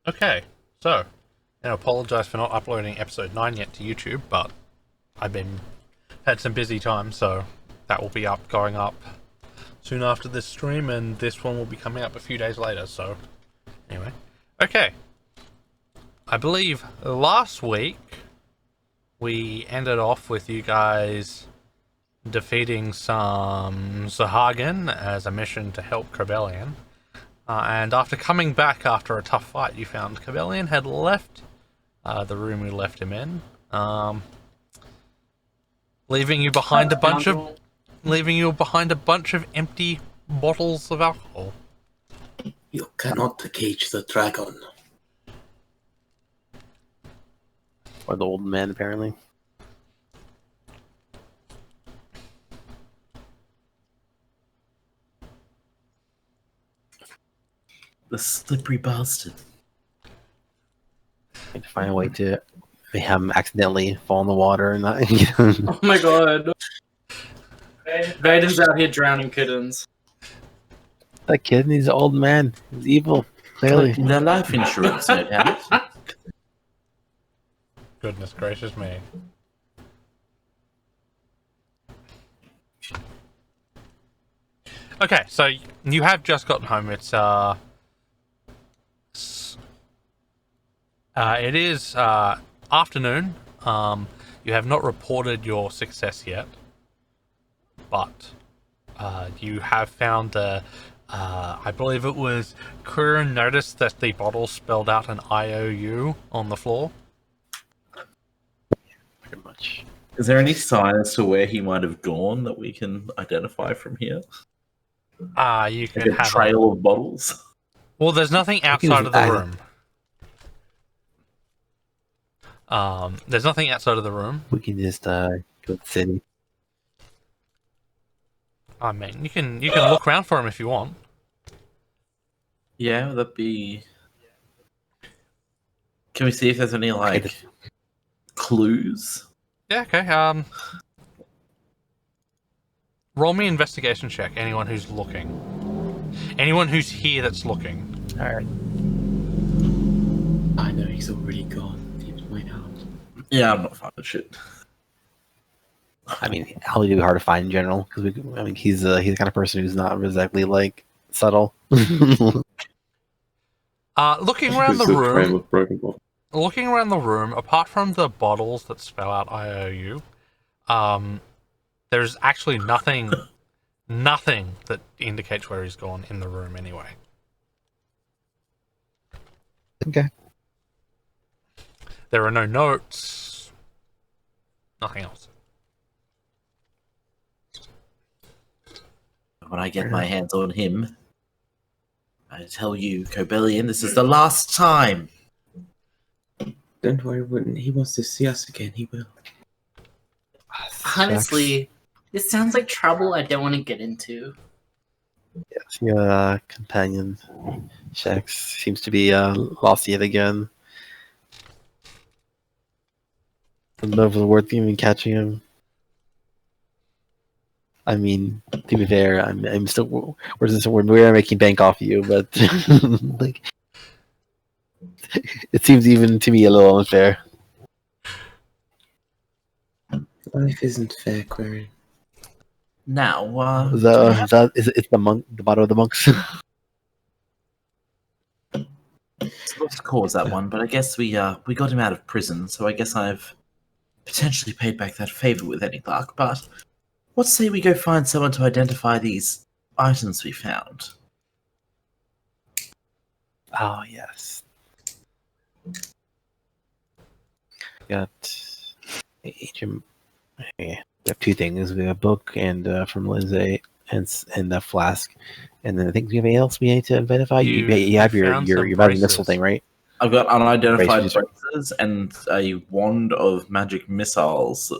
Okay, so, I apologise for not uploading episode 9 yet to YouTube, but I've been had some busy time, so that will be going up soon after this stream, and this one will be coming up a few days later, so anyway. Okay, I believe last week we ended off with you guys defeating some Sahagin as a mission to help Crebellion. And after coming back after a tough fight, you found Crebellion had left the room we left him in, leaving you behind a bunch of empty bottles of alcohol. You cannot cage the dragon. Or the old man, apparently. The slippery bastard. I need to find a way to have him accidentally fall in the water and not. Oh my god. Vaden's out here drowning kittens. That kid, he's an old man. He's evil. Clearly. Their life insurance, no doubt. Goodness gracious me. Okay, so you have just gotten home. It is afternoon. You have not reported your success yet, but you have found I believe it was Kieran noticed that the bottle spelled out an IOU on the floor. Pretty much. Is there any sign as to where he might have gone that we can identify from here? You Like can a have trail of bottles? Well, there's nothing outside of the room. There's nothing outside of the room. We can just go to the city. I mean, you can look around for him if you want. Yeah, would that be... Can we see if there's any, like, clues? Yeah, okay. Roll me investigation check. Anyone who's looking. Anyone who's here that's looking. Alright. I know he's already gone. He's way out. Yeah, I'm not finding shit. I mean, Holly would be hard to find in general because he's the kind of person who's not exactly like subtle. Looking around the room. Looking around the room, apart from the bottles that spell out IOU, there's actually nothing that indicates where he's gone in the room anyway. Okay. There are no notes. Nothing else. When I get my hands on him, I tell you, Cobellion, this is the last time. Don't worry, when he wants to see us again, he will. Honestly, this sounds like trouble I don't want to get into. Yes, your companion Shax seems to be lost yet again. I don't know if it was worth even catching him. I mean, to be fair, I'm still we're making bank off you, but like it seems even to me a little unfair. Life isn't fair, Query. Now, It's the monk, the bottom of the monks. supposed to cause that one, but I guess we got him out of prison, so I guess I've potentially paid back that favor with any luck, but what say we go find someone to identify these items we found? Oh yes. Got ancient. We have two things. We have a book and from Lindsay and a flask, and then I think we have anything else we need to identify. You have your magic missile thing, right? I've got unidentified Braces. braces and a wand of magic missiles.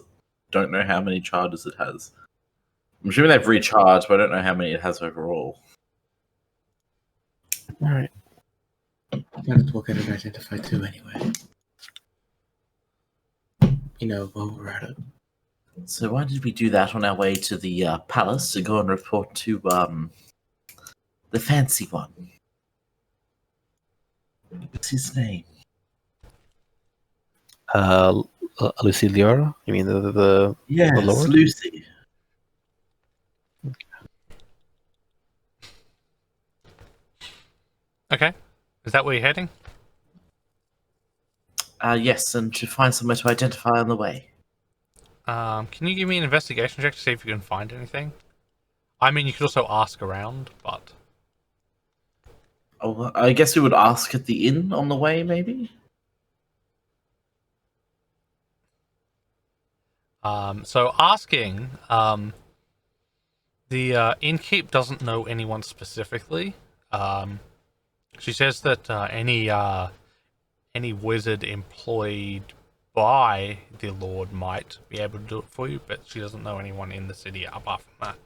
Don't know how many charges it has. I'm assuming they've recharged, but I don't know how many it has overall. All right. Might as well get it identified too, anyway. You know, while we're at it. So why did we do that on our way to the palace to go and report to the fancy one? What's his name? Lucy Liora? You mean the Yes, Lord? Lucy. Okay. Is that where you're heading? Yes, and to find somewhere to identify on the way. Can you give me an investigation check to see if you can find anything? I mean, you could also ask around, but... Oh, I guess we would ask at the inn on the way, maybe? So asking, the innkeep doesn't know anyone specifically. She says that any wizard employed by the Lord might be able to do it for you, but she doesn't know anyone in the city apart from that.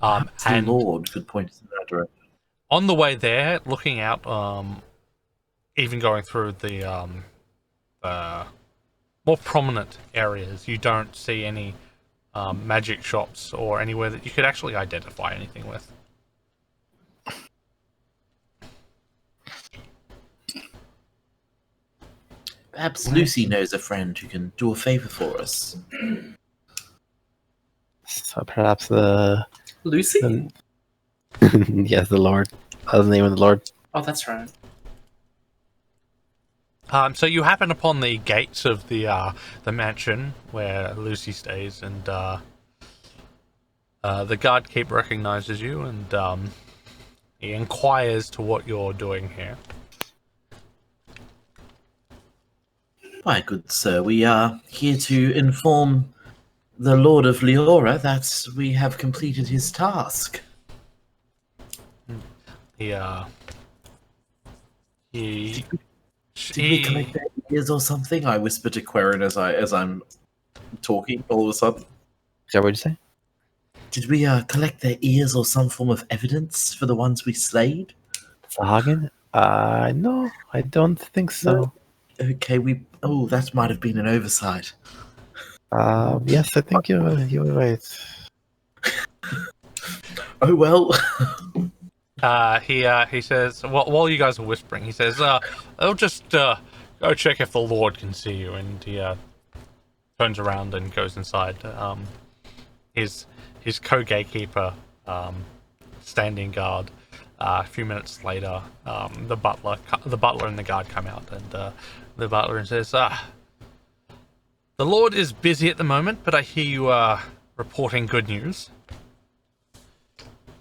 Perhaps the And Lord could point us in that direction. on the way there, looking out, even going through the more prominent areas, you don't see any magic shops or anywhere that you could actually identify anything with. Perhaps Lucy knows a friend who can do a favor for us. So perhaps the Lucy? yes, the Lord. That was the name of the Lord. Oh, that's right. So you happen upon the gates of the mansion where Lucy stays, and the guard keep recognizes you, and he inquires to what you're doing here. My good sir, we are here to inform the Lord of Leora that we have completed his task. He Did we collect their ears or something? I whisper to Querin as I'm talking all of a sudden. Is that what you say? Did we collect their ears or some form of evidence for the ones we slayed? Hagen? No, I don't think so. Okay, that might have been an oversight. Yes, I think you're right. Oh well. he says, while you guys are whispering, he says, I'll just go check if the Lord can see you, and he turns around and goes inside. His co-gatekeeper standing guard. A few minutes later, the butler and the guard come out, and the butler says, "The Lord is busy at the moment, but I hear you are reporting good news."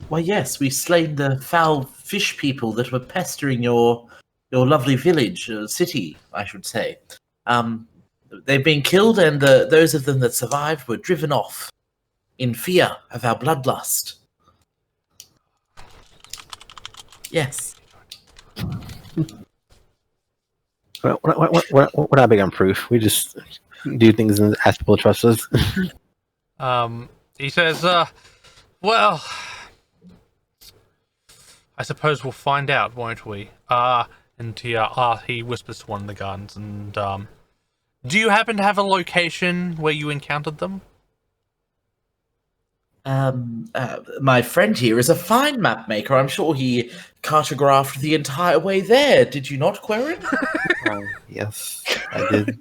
Why, yes, we slayed the foul fish people that were pestering your lovely village, city, I should say. They've been killed, and those of them that survived were driven off in fear of our bloodlust. Yes. We're not big on proof. We just do things and ask people to trust us. He says, well, I suppose we'll find out, won't we? And he whispers to one of the guards, and, do you happen to have a location where you encountered them? My friend here is a fine map maker. I'm sure he cartographed the entire way there. Did you not, Querin? Yes, I did.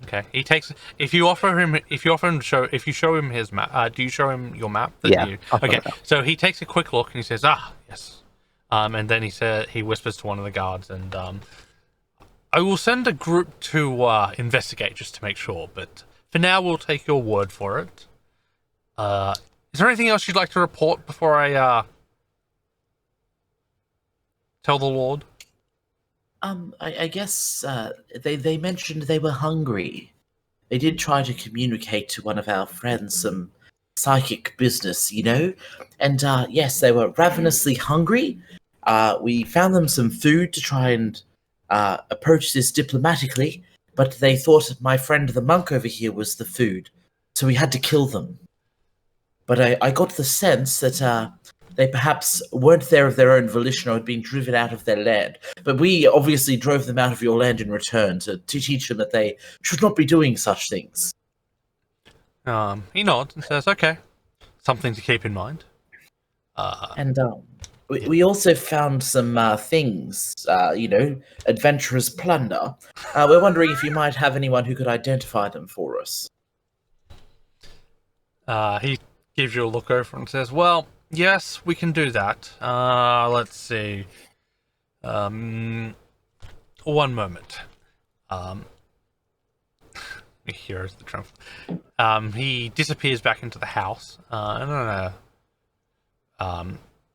Okay. He takes if you show him his map. Do you show him your map? Yeah. Okay. So he takes a quick look and he says, yes. And then he whispers to one of the guards, and I will send a group to investigate just to make sure. But for now, we'll take your word for it. Is there anything else you'd like to report before I tell the Lord? I guess they mentioned they were hungry. They did try to communicate to one of our friends some psychic business, And yes, they were ravenously hungry. We found them some food to try and approach this diplomatically, but they thought my friend the monk over here was the food, so we had to kill them. But I got the sense that they perhaps weren't there of their own volition or had been driven out of their land. But we obviously drove them out of your land in return to teach them that they should not be doing such things. He nods and says, okay, something to keep in mind. And We also found some things, adventurers' plunder. We're wondering if you might have anyone who could identify them for us. He gives you a look over and says, "Well, yes, we can do that. Let's see. One moment. Here's the trump. He disappears back into the house.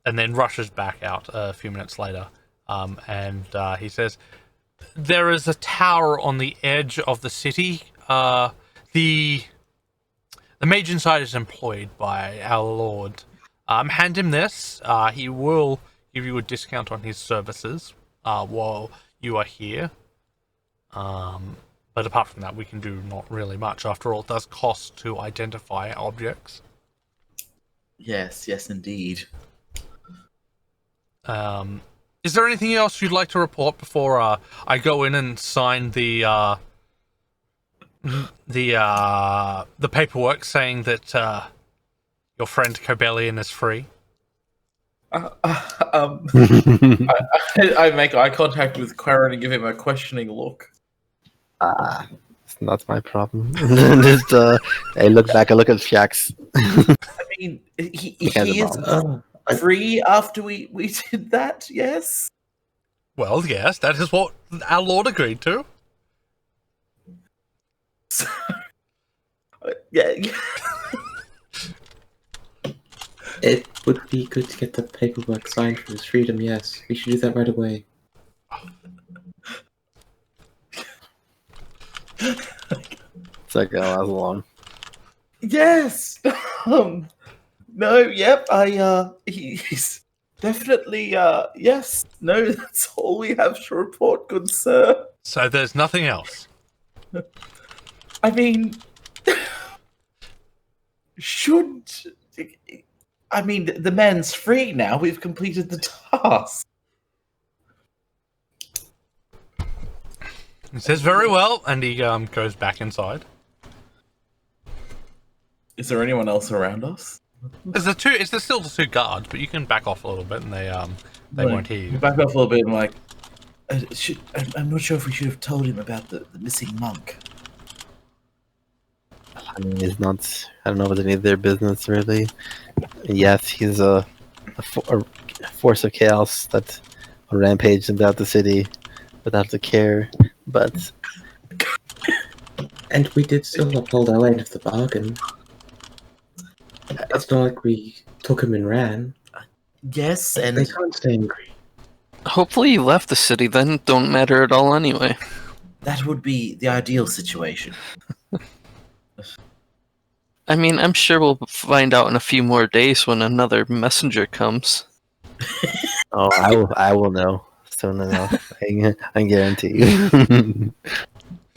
And then rushes back out a few minutes later. And he says, "There is a tower on the edge of the city. The mage inside is employed by our lord. Hand him this. He will give you a discount on his services while you are here. But apart from that, we can do not really much. After all, it does cost to identify objects." Yes, indeed. Is there anything else you'd like to report before I go in and sign the paperwork saying that your friend Cobellion is free? I make eye contact with Quarren and give him a questioning look. It's not my problem. Just I look back. I look at Shax. I mean, he Kind of is bomb. free after we did that, yes? Well, yes, that is what our lord agreed to. So, yeah. It would be good to get the paperwork signed for his freedom, yes. We should do that right away. It's like, oh, that was long. Yes! No, yep, he's definitely, yes. No, that's all we have to report, good sir. So there's nothing else. I mean, the man's free now. We've completed the task. He says, "Very well," and he goes back inside. Is there anyone else around us? There's still the two guards, but you can back off a little bit, and they won't hear you. Back off a little bit and I'm not sure if we should have told him about the missing monk. I mean, it's not. I don't know if it's any of their business, really. Yes, he's a force of chaos that rampaged about the city without the care. But And we did still uphold our end of the bargain. It's not like we took him and ran. Yes, They and can't stay angry. Hopefully you left the city then. Don't matter at all anyway. that would be the ideal situation. I mean, I'm sure we'll find out in a few more days when another messenger comes. oh, I will know soon enough. I guarantee you.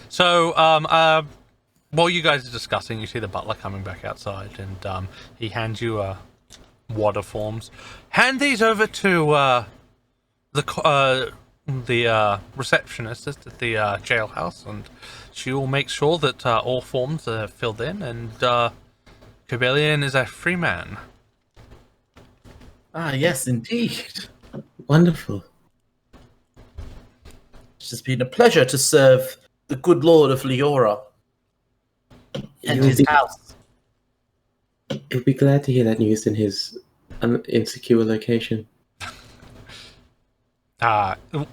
So, while you guys are discussing, you see the butler coming back outside, and he hands you a wad of forms. Hand these over to the receptionist at the jailhouse, and she will make sure that all forms are filled in, and Cobellion is a free man. Ah, yes, indeed. Wonderful. It's just been a pleasure to serve the good lord of Leora and You'll his be- house. He'll be glad to hear that news in his insecure location.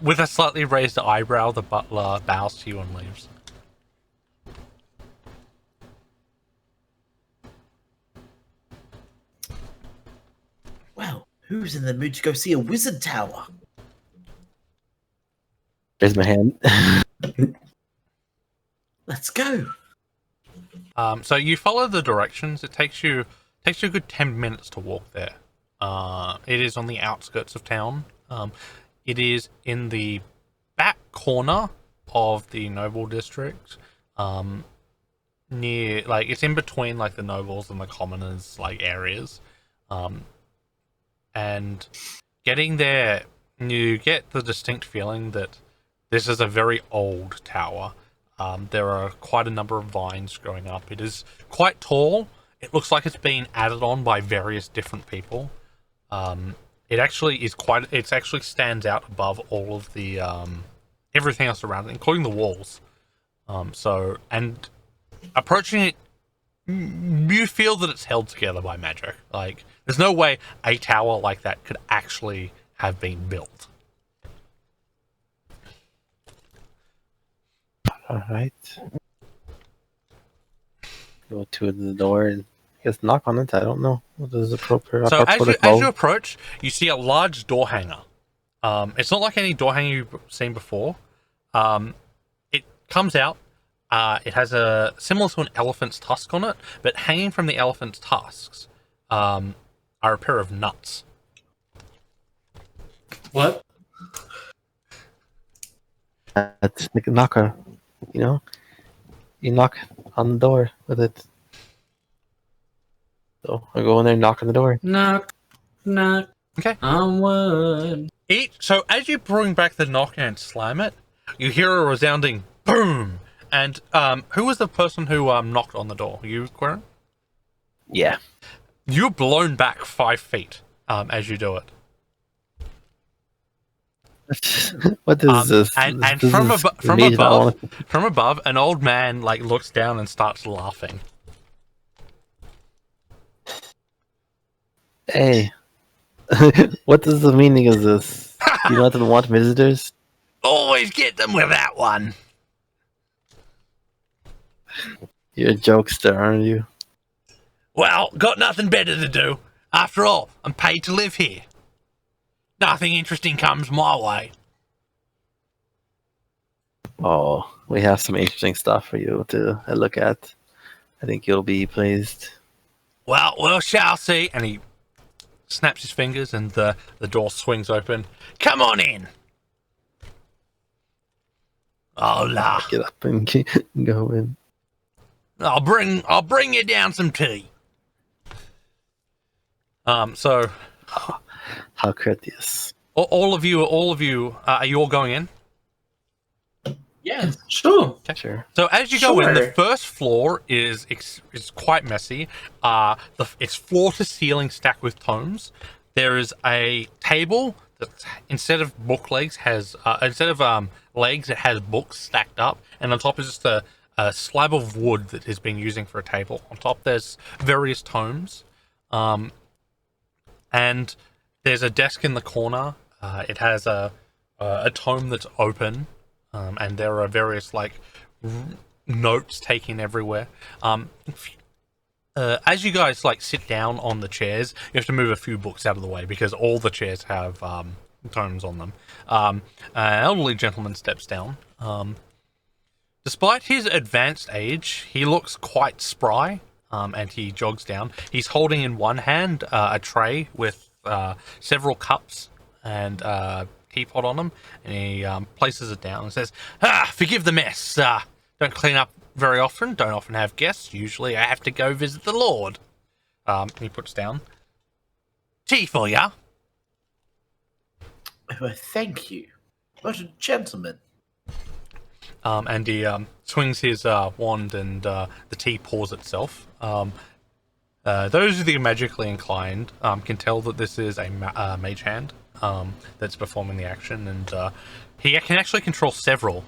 With a slightly raised eyebrow, the butler bows to you and leaves. Well, who's in the mood to go see a wizard tower? There's my hand. Let's go. So you follow the directions. It takes you a good 10 minutes to walk there. It is on the outskirts of town. It is in the back corner of the noble district. Near, like, it's in between like the nobles and the commoners like areas. And getting there, you get the distinct feeling that this is a very old tower. There are quite a number of vines growing up. It is quite tall. It looks like it's been added on by various different people. it actually is it actually stands out above all of the everything else around it, including the walls. And approaching it, you feel that it's held together by magic. Like, there's no way a tower like that could actually have been built. All right. Go to the door and I guess knock on it. I don't know what is the proper So as protocol. you approach, you see a large door hanger. It's not like any door hanger you've seen before. It comes out. It has a similar to an elephant's tusk on it, but hanging from the elephant's tusks are a pair of nuts. What? That's like a knocker. You know, you knock on the door with it. So I go in there and knock on the door. Knock, knock. Okay. On wood. So as you bring back the knock and slam it, you hear a resounding boom. And who was the person who knocked on the door? You, Quirren? Yeah. You're blown back 5 feet as you do it. What is this? And This from is above, amazing. from above, an old man like looks down and starts laughing. Hey, what is the meaning of this? You not want visitors? Always get them with that one. You're a jokester, aren't you? Well, got nothing better to do. After all, I'm paid to live here. Nothing interesting comes my way. Oh, we have some interesting stuff for you to look at. I think you'll be pleased. Well, we shall see. And he snaps his fingers and the door swings open. Come on in. Hola. Get up and go in. I'll bring you down some tea. So How courteous. all of you, are you all going in? Yeah, sure. Sure. So as you go in, the Sure. first floor is quite messy. It's floor to ceiling stacked with tomes. There is a table that instead of book legs has legs, it has books stacked up, and on top is just a slab of wood that has been using for a table. On top there's various tomes, and there's a desk in the corner. It has a tome that's open. And there are various notes taken everywhere. As you guys sit down on the chairs, you have to move a few books out of the way because all the chairs have tomes on them. An elderly gentleman steps down. Despite his advanced age, he looks quite spry, and he jogs down. He's holding in one hand a tray with several cups and teapot on them, and he places it down and says, forgive the mess. Don't clean up very often, don't often have guests. Usually I have to go visit the Lord. He puts down tea for ya. Oh, thank you. What a gentleman. And he swings his wand and the tea pours itself. Those of you magically inclined can tell that this is a mage hand that's performing the action, and he can actually control several,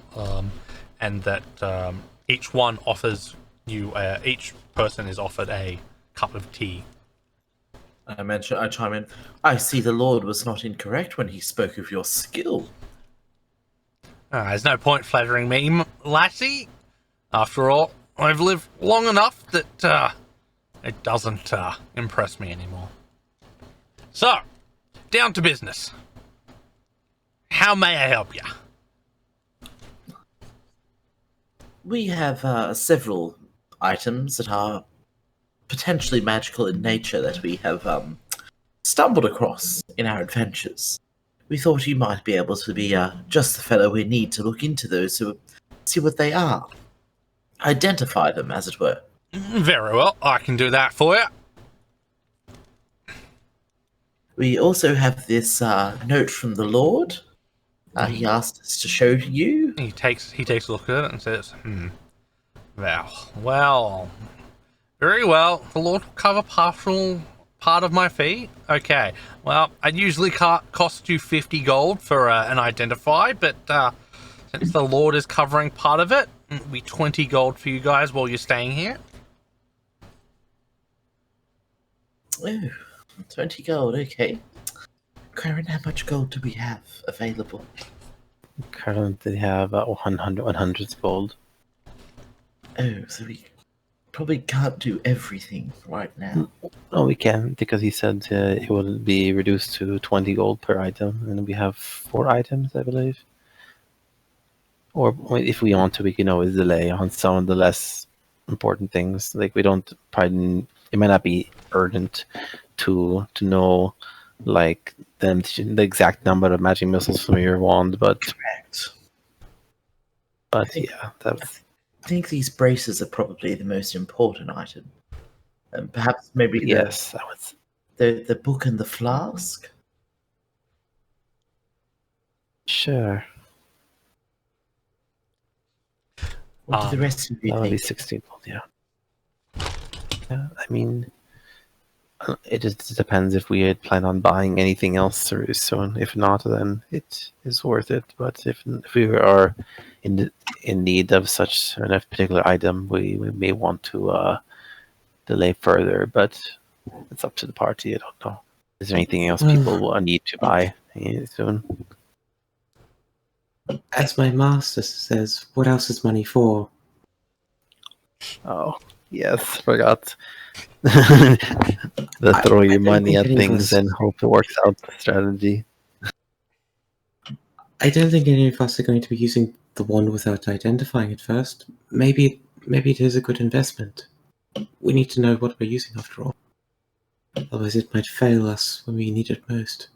and that each one offers you, each person is offered a cup of tea. I chime in. I see the Lord was not incorrect when he spoke of your skill. There's no point flattering me, lassie. After all, I've lived long enough that it doesn't impress me anymore. So, down to business. How may I help you? We have several items that are potentially magical in nature that we have stumbled across in our adventures. We thought you might be able to be just the fellow we need to look into those to see what they are. Identify them, as it were. Very well, I can do that for you. We also have this note from the Lord. He asked us to show to you. He takes a look at it and says, Well, very well. The Lord will cover part of my fee? Okay. Well, I'd usually cost you 50 gold for an identify, but since the Lord is covering part of it, it'll be 20 gold for you guys while you're staying here. Ooh, 20 gold, okay. Karen, how much gold do we have available? Currently have 100 gold. Oh, so we probably can't do everything right now. Oh, we can, because he said it will be reduced to 20 gold per item, and we have 4 items, I believe. Or if we want to, we can always delay on some of the less important things. Like, we don't probably, it might not be urgent to know, like, the exact number of magic missiles from your wand, but Correct. yeah, that's... I think these braces are probably the most important item. And perhaps maybe Yes, that was... the book and the flask? Sure. What do the rest of you That would be think? 16 gold, yeah. Yeah, I mean, it just depends if we had planned on buying anything else very soon. If not, then it is worth it. But if we are in need of such a particular item, we may want to delay further. But it's up to the party. I don't know. Is there anything else people will need to buy soon? As my master says, what else is money for? Oh, yes, forgot. Throw your don't money think at any of things us- and hope it works out strategy. I don't think any of us are going to be using the wand without identifying it first. Maybe it is a good investment. We need to know what we're using after all. Otherwise it might fail us when we need it most.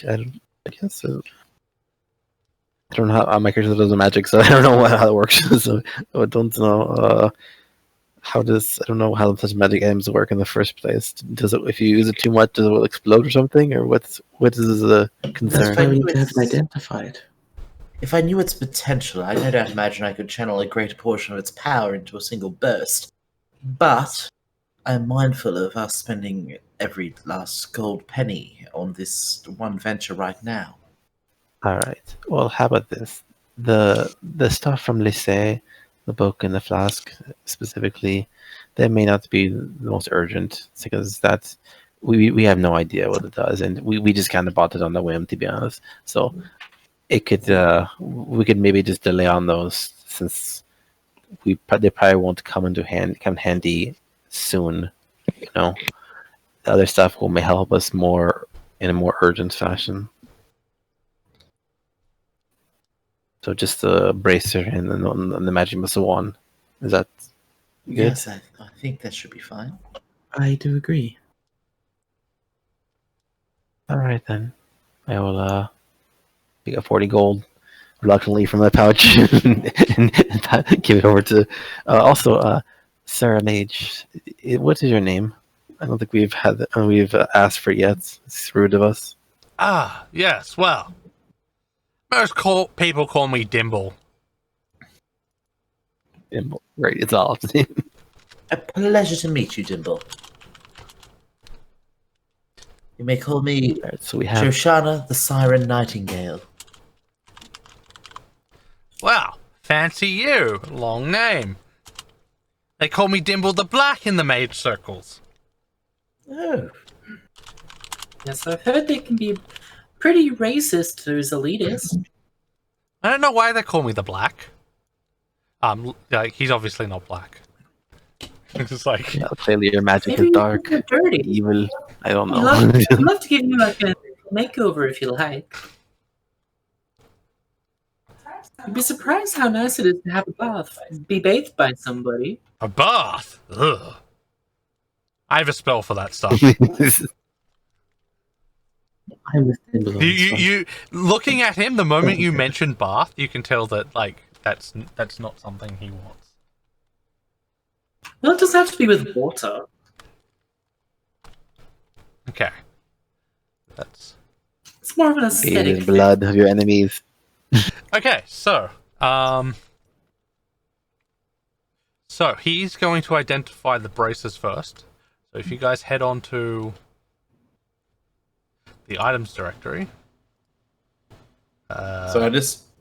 I guess so. I don't know how my character does the magic, so I don't know how it works. So I don't know how does... I don't know how such magic items work in the first place. Does it, if you use it too much, does it explode or something, or what is the That's concern? why we need to have it identified. If I knew its potential, I no doubt imagine I could channel a great portion of its power into a single burst. But I'm mindful of us spending every last gold penny on this one venture right now. All right. Well, how about this? The stuff from Lycée, the book and the flask specifically, they may not be the most urgent, because that's... we have no idea what it does, and we just kind of bought it on the whim, to be honest. So it could we could maybe just delay on those, since they probably won't come handy soon. You know, the other stuff may help us more in a more urgent fashion. So just the bracer and the magic missile one. Is that good? Yes, I think that should be fine. I do agree. All right then. I will pick up 40 gold reluctantly from my pouch and give it over to... also, Sarah Mage. What is your name? I don't think we've asked for it yet. It's rude of us. Ah, yes, well. Most people call me Dimble. Right, it's all. A pleasure to meet you, Dimble. You may call me All right, so we have... Shoshana the Siren Nightingale. Wow, fancy you. Long name. They call me Dimble the Black in the mage circles. Oh, Yes, I've heard they can be pretty racist to those elitists. I don't know why they call me the Black. Like, he's obviously not black. It's just like... Yeah, clearly your magic Maybe is dark, you're dirty. evil. I don't know. I'd love to give you like a makeover if you like. You'd be surprised how nice it is to have a bath, be bathed by somebody. A bath? Ugh. I have a spell for that stuff. I'm with Dimble on this one. you looking at him, the moment you mentioned bath, you can tell that, like, that's not something he wants. Well, it doesn't have to be with water. Okay. That's... It's more of an It aesthetic is blood of your enemies. So he's going to identify the braces first. So if you guys head on to the items directory. So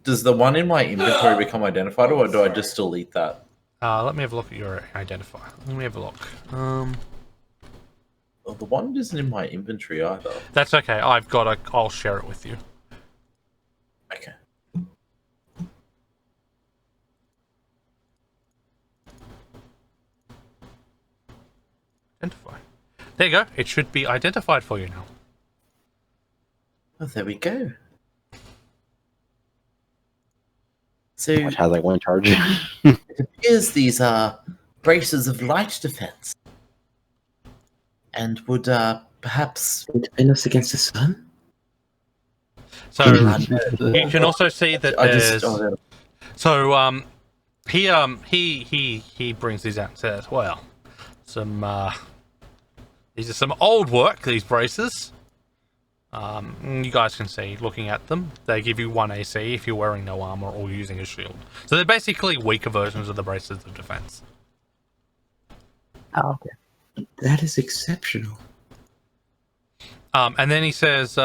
does the one in my inventory become identified, or do I just delete that? Let me have a look at your identifier. Let me have a look. Well, the one isn't in my inventory either. That's okay. I'll share it with you. Okay. Identify. There you go. It should be identified for you now. Oh, there we go. So Which has like one charge. it appears these are braces of light defense, and would perhaps. To defend us against the sun? So you can also see that there's. So he brings these out and says, "Well, these are some old work. These braces. You guys can see looking at them. They give you 1 AC if you're wearing no armor or using a shield. So they're basically weaker versions of the braces of defense." Oh, okay. That is exceptional. And then he says,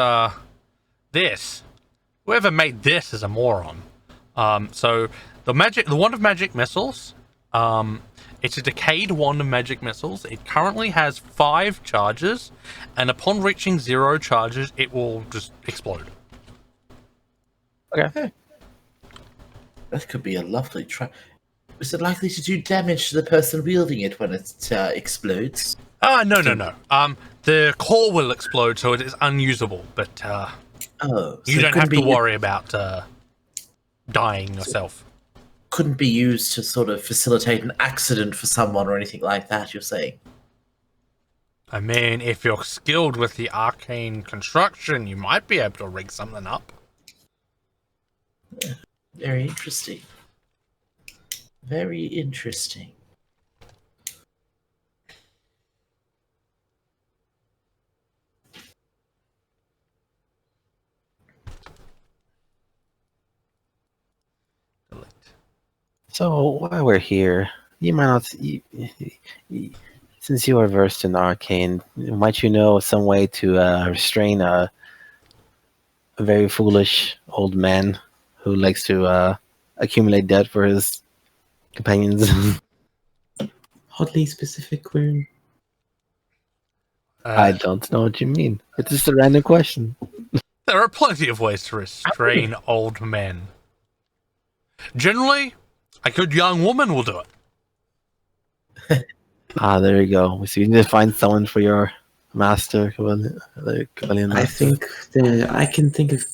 "This, whoever made this is a moron." So the wand of magic missiles. It's a decayed wand of magic missiles. It currently has 5 charges, and upon reaching 0 charges, it will just explode. Okay. That could be a lovely try. Is it likely to do damage to the person wielding it when it explodes? No. The core will explode, so it is unusable. But So you it don't couldn't have to be- worry about dying yourself. Couldn't be used to sort of facilitate an accident for someone or anything like that, you're saying? I mean, if you're skilled with the arcane construction, you might be able to rig something up. Very interesting. Very interesting. So while we're here, you might not. Since you are versed in arcane, might you know some way to restrain a very foolish old man who likes to accumulate debt for his companions? Oddly specific wound. I don't know what you mean. It's just a random question. There are plenty of ways to restrain old men. Generally, a good young woman will do it. There you go. So you need to find someone for your master, Cavalier I master. think I can think of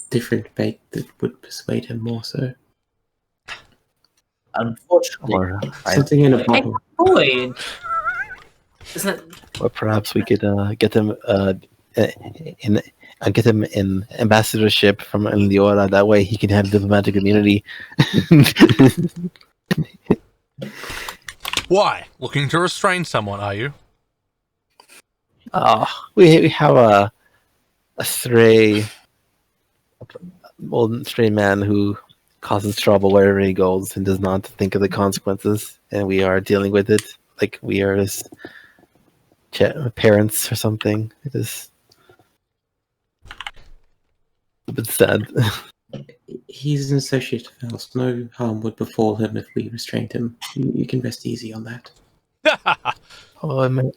different bait that would persuade him more so. Unfortunately, Or, Something in a bottle. Void. Isn't it? or perhaps we could get him get him in ambassadorship from Eliora. That way he can have diplomatic immunity. Why? Looking to restrain someone, are you? We have a stray old stray man who causes trouble wherever he goes and does not think of the consequences, and we are dealing with it like we are his parents or something. It is a bit sad. He's an associate of ours. No harm would befall him if we restrained him. You can rest easy on that. Oh, I mean,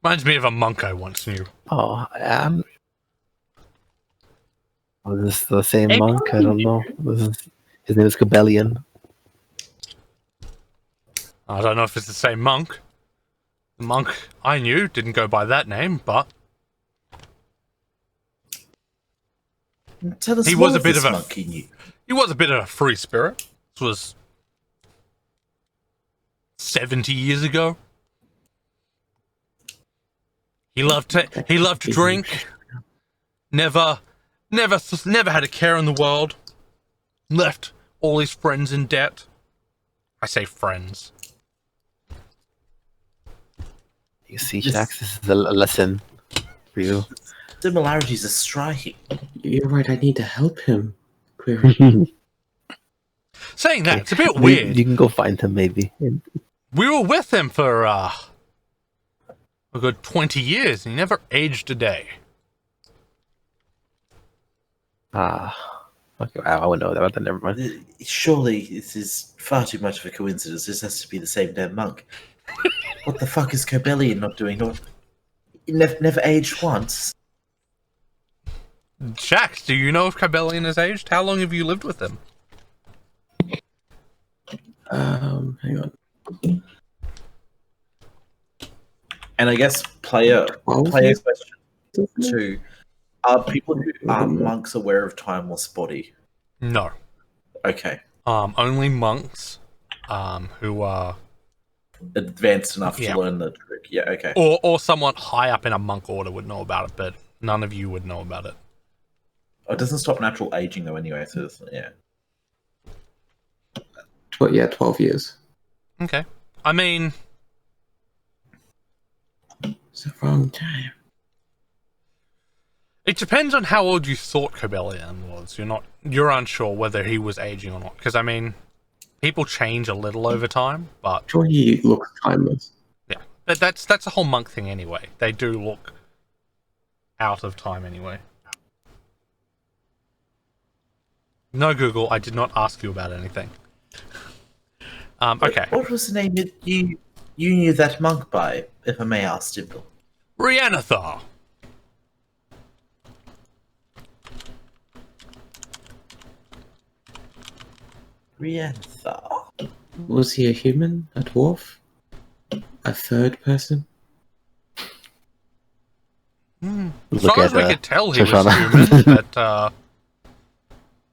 Reminds me of a monk I once knew. oh, is this the same Hey, monk? I don't know. His name is Cabellion. I don't know if it's the same monk. The monk I knew didn't go by that name, but tell us he more was a bit this of a monkey knew. he was a bit of a free spirit. This was 70 years ago. He loved to drink. Never had a care in the world. Left all his friends in debt. I say friends. You see, Shax, this is a lesson for you. similarities are striking. You're right, I need to help him. Query. Saying that, it's a bit We- weird. You can go find him, maybe. We were with him for a good 20 years, and he never aged a day. Okay, I wouldn't know that, but never mind. Surely this is far too much of a coincidence. This has to be the same damn monk. What the fuck is Cobellion not doing? Never aged once. Shax, do you know if Cabellion has aged? How long have you lived with him? Hang on. And I guess player 12 question years? 2: are people who aren't monks aware of timeless body? No. Okay, Only monks, who are, advanced enough Yeah. to learn the trick. Yeah, okay. or someone high up in a monk order would know about it, but none of you would know about it. Oh, it doesn't stop natural aging though. Anyway, so yeah. 12 years. Okay. I mean, It's the wrong time. it depends on how old you thought Cabellion was. You're unsure whether he was aging or not. Because, I mean, people change a little over time, but Sure, he looks timeless. yeah. But that's a whole monk thing anyway. They do look out of time anyway. No, Google, I did not ask you about anything. Okay. What was the name that you knew that monk by, if I may ask, Dimple? Rhiannothar. Riantha. Was he a human? A dwarf? A third person? As Look far as at, we could tell, he was Shoshana. human, but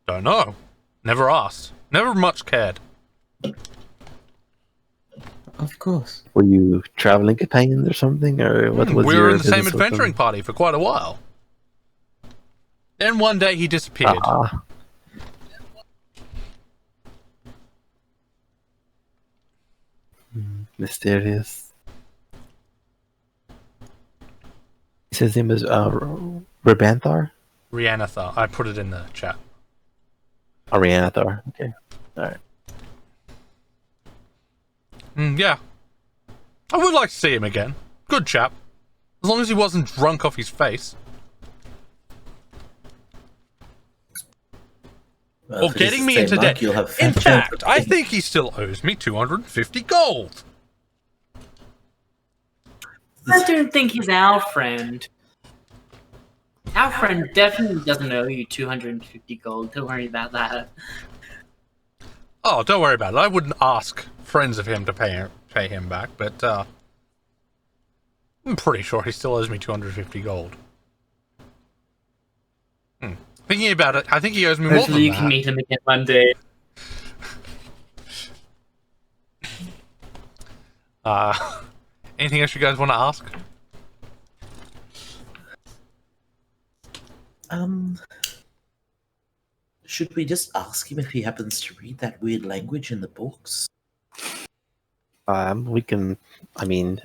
don't know. Never asked. Never much cared. Of course. Were you traveling companions or something, or what was We your were in the same business with adventuring them? party for quite a while. Then one day he disappeared. Ah. Mysterious. His name is Rabanthar? Rhiannothar. I put it in the chat. Arianathar. Okay. Alright. Yeah. I would like to see him again. Good chap. As long as he wasn't drunk off his face. Well, Or if it is getting the me same into monk, debt. You'll have In fat fact, I children. think he still owes me 250 gold. I don't think he's our friend. Our friend definitely doesn't owe you 250 gold. Don't worry about that. Oh, don't worry about it. I wouldn't ask friends of him to pay him back, but I'm pretty sure he still owes me 250 gold. Thinking about it, I think he owes me more Hopefully than you that. can meet him again one day. Anything else you guys want to ask? Should we just ask him if he happens to read that weird language in the books? We can, I mean,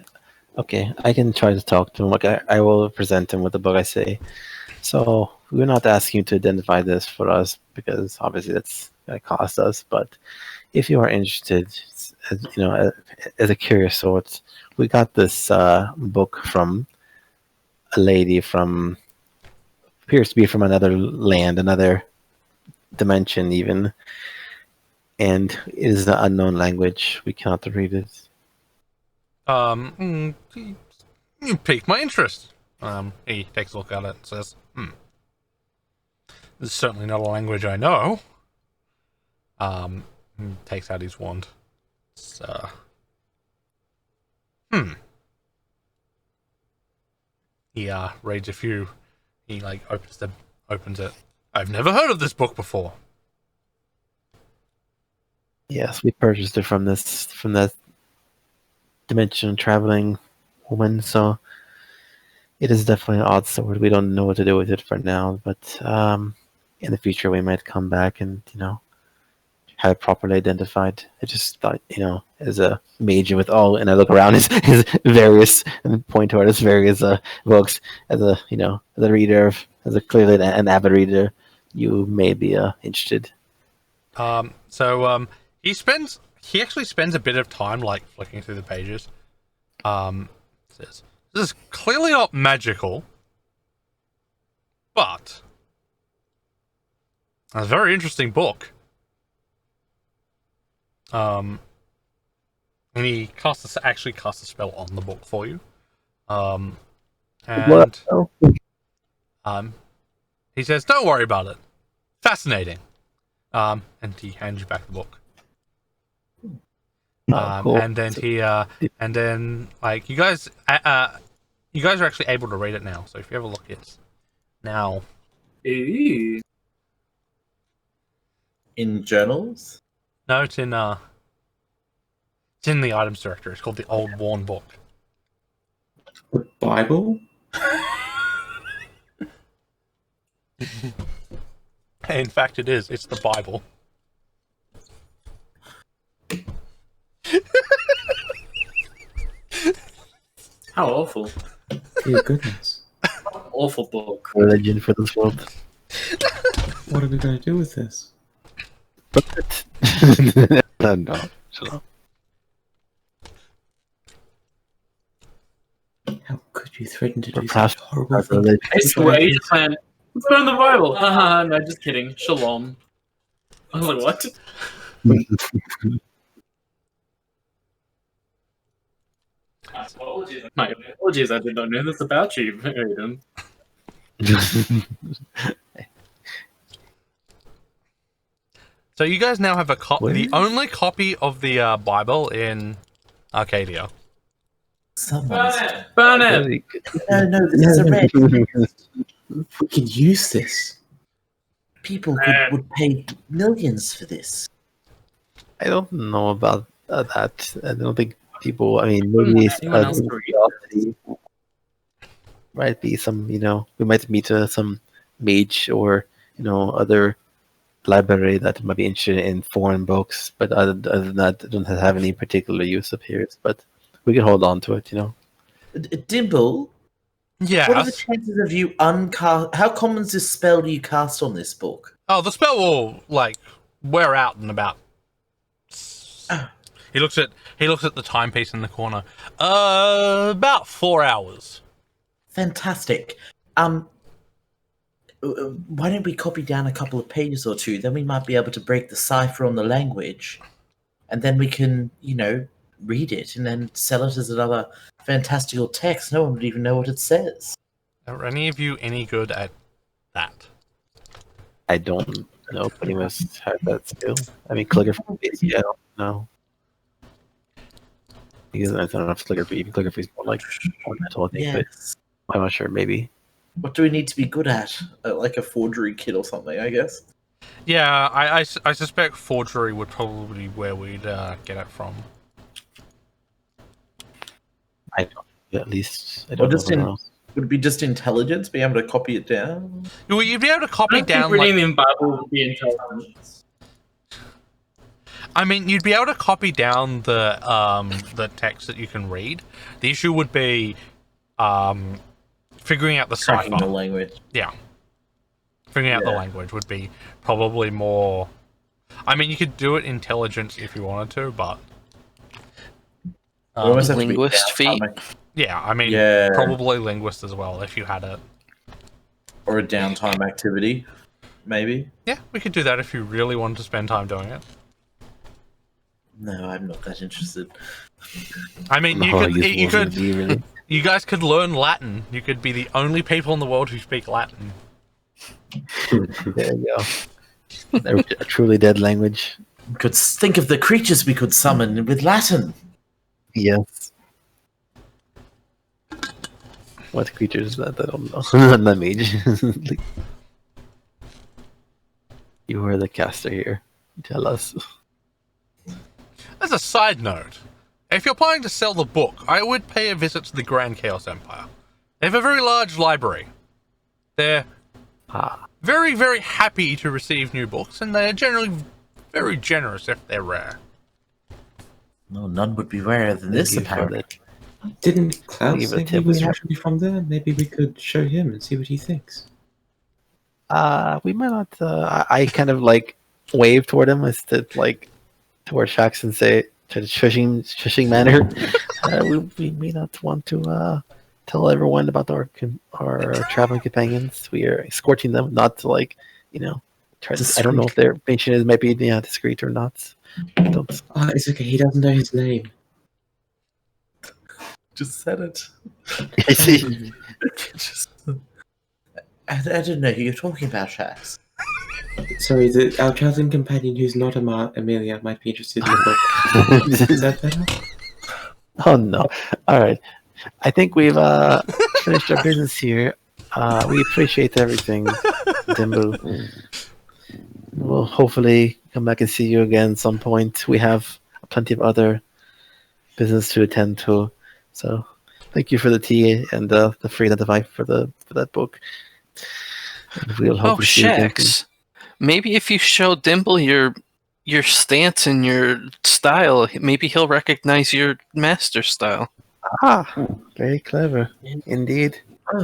okay, I can try to talk to him. Like, I will present him with the book I say. So, we're not asking you to identify this for us because obviously that's going to cost us. But if you are interested, as a curious sort, we got this book from a lady from, appears to be from another land, another dimension even. And it is an unknown language. We cannot read it. You piqued my interest. He takes a look at it and says, this is certainly not a language I know. Takes out his wand. So, He reads a few. He opens it. I've never heard of this book before. Yes, we purchased it from that dimension traveling woman, so it is definitely an odd sword. We don't know what to do with it for now, but in the future we might come back and have it properly identified. I just thought, as a mage with all, and I look around his various, and point toward his various books, as a, as a reader, as a clearly an avid reader, you may be interested. So he actually spends a bit of time like flicking through the pages. Says, this is clearly not magical, but a very interesting book. And he actually casts a spell on the book for you. And he says, "Don't worry about it. Fascinating." And he hands you back the book. Cool. And then like you guys are actually able to read it now. So if you ever look, it's now. Ooh. In journals? No, it's in the items directory. It's called the Old Worn Book. The Bible? In fact, it is. It's the Bible. How awful. Dear goodness. Awful book. Religion for this world. What are we going to do with this? No, shut up. How could you threaten to do Perhaps such horrible things? religion. I swear, you just went, let's burn the Bible. No, just kidding. Shalom. I was like, what? My apologies, I did not know this about you, Aiden. So you guys now have a What? the only copy of the Bible in Arcadia. Someone's... Burn it! No, this is a red. We could use this. People would pay millions for this. I don't know about that. I don't think people. I mean, maybe Anyone else read? might be some. We might meet some mage or other library that might be interested in foreign books. But other than that, I don't have any particular use up here. But we can hold on to it. Dimble, Yes. what are the chances of you uncast? How common is this spell do you cast on this book? Oh, the spell will like wear out in about. He looks at the timepiece in the corner. About 4 hours. Fantastic. Why don't we copy down a couple of pages or two? Then we might be able to break the cipher on the language, and then we can, read it and then sell it as another fantastical text. No one would even know what it says. Are any of you any good at that? I don't know if anyone else has that skill. I mean, calligraphy. Yeah, I don't know. Because I don't know if calligraphy is more like ornamental, I think, Yes. but I'm not sure. Maybe. What do we need to be good at? Like a forgery kit or something, I guess. Yeah, I suspect forgery would probably be where we'd get it from. I don't. At least I Or don't just know. would it be just intelligence? Be able to copy it down? You'd be able to I copy don't down think like. reading the Bible would be intelligent. I mean, you'd be able to copy down the text that you can read. The issue would be figuring out the Cracking cipher. the language. Yeah. Figuring out the Yeah. language would be probably more. I mean, you could do it intelligence if you wanted to, but We almost have to be Linguist downtime feat. yeah, I mean, Yeah. probably linguist as well if you had it. Or a downtime activity, maybe. Yeah, we could do that if you really wanted to spend time doing it. No, I'm not that interested. I mean, you Oh, could, I you guess could, wasn't really. you guys could learn Latin. You could be the only people in the world who speak Latin. There you go. A truly dead language. We could think of the creatures we could summon with Latin. Yes. What creature is that? I don't know. Not mage. You are the caster here. Tell us. As a side note, if you're planning to sell the book, I would pay a visit to the Grand Chaos Empire. They have a very large library. They're Ah, very, very happy to receive new books, and they're generally very generous if they're rare. No, none would be rarer than Thank this, you for apparently. Didn't Cloud Give a say he tip. was We have- originally from there? Maybe we could show him and see what he thinks. We might not. I kind of like wave toward him instead, like toward Shax and say, to the shushing manner. We may not want to tell everyone about our traveling companions. We are escorting them, not to like, try. I don't know if their mention might be discreet or not. Don't. Oh, it's okay. He doesn't know his name. Just said it. I see. I didn't know who you're talking about, Shax. Sorry, our traveling companion who's not Amelia might be interested in the book. Is that better? Oh no! All right, I think we've finished our business here. We appreciate everything, Dimbu. We'll hopefully come back and see you again at some point. We have plenty of other business to attend to, so thank you for the tea and the free device for that book. And we'll Oh, hopefully see you again. Shax. Maybe if you show Dimble your stance and your style, maybe he'll recognize your master style. Very clever, indeed. I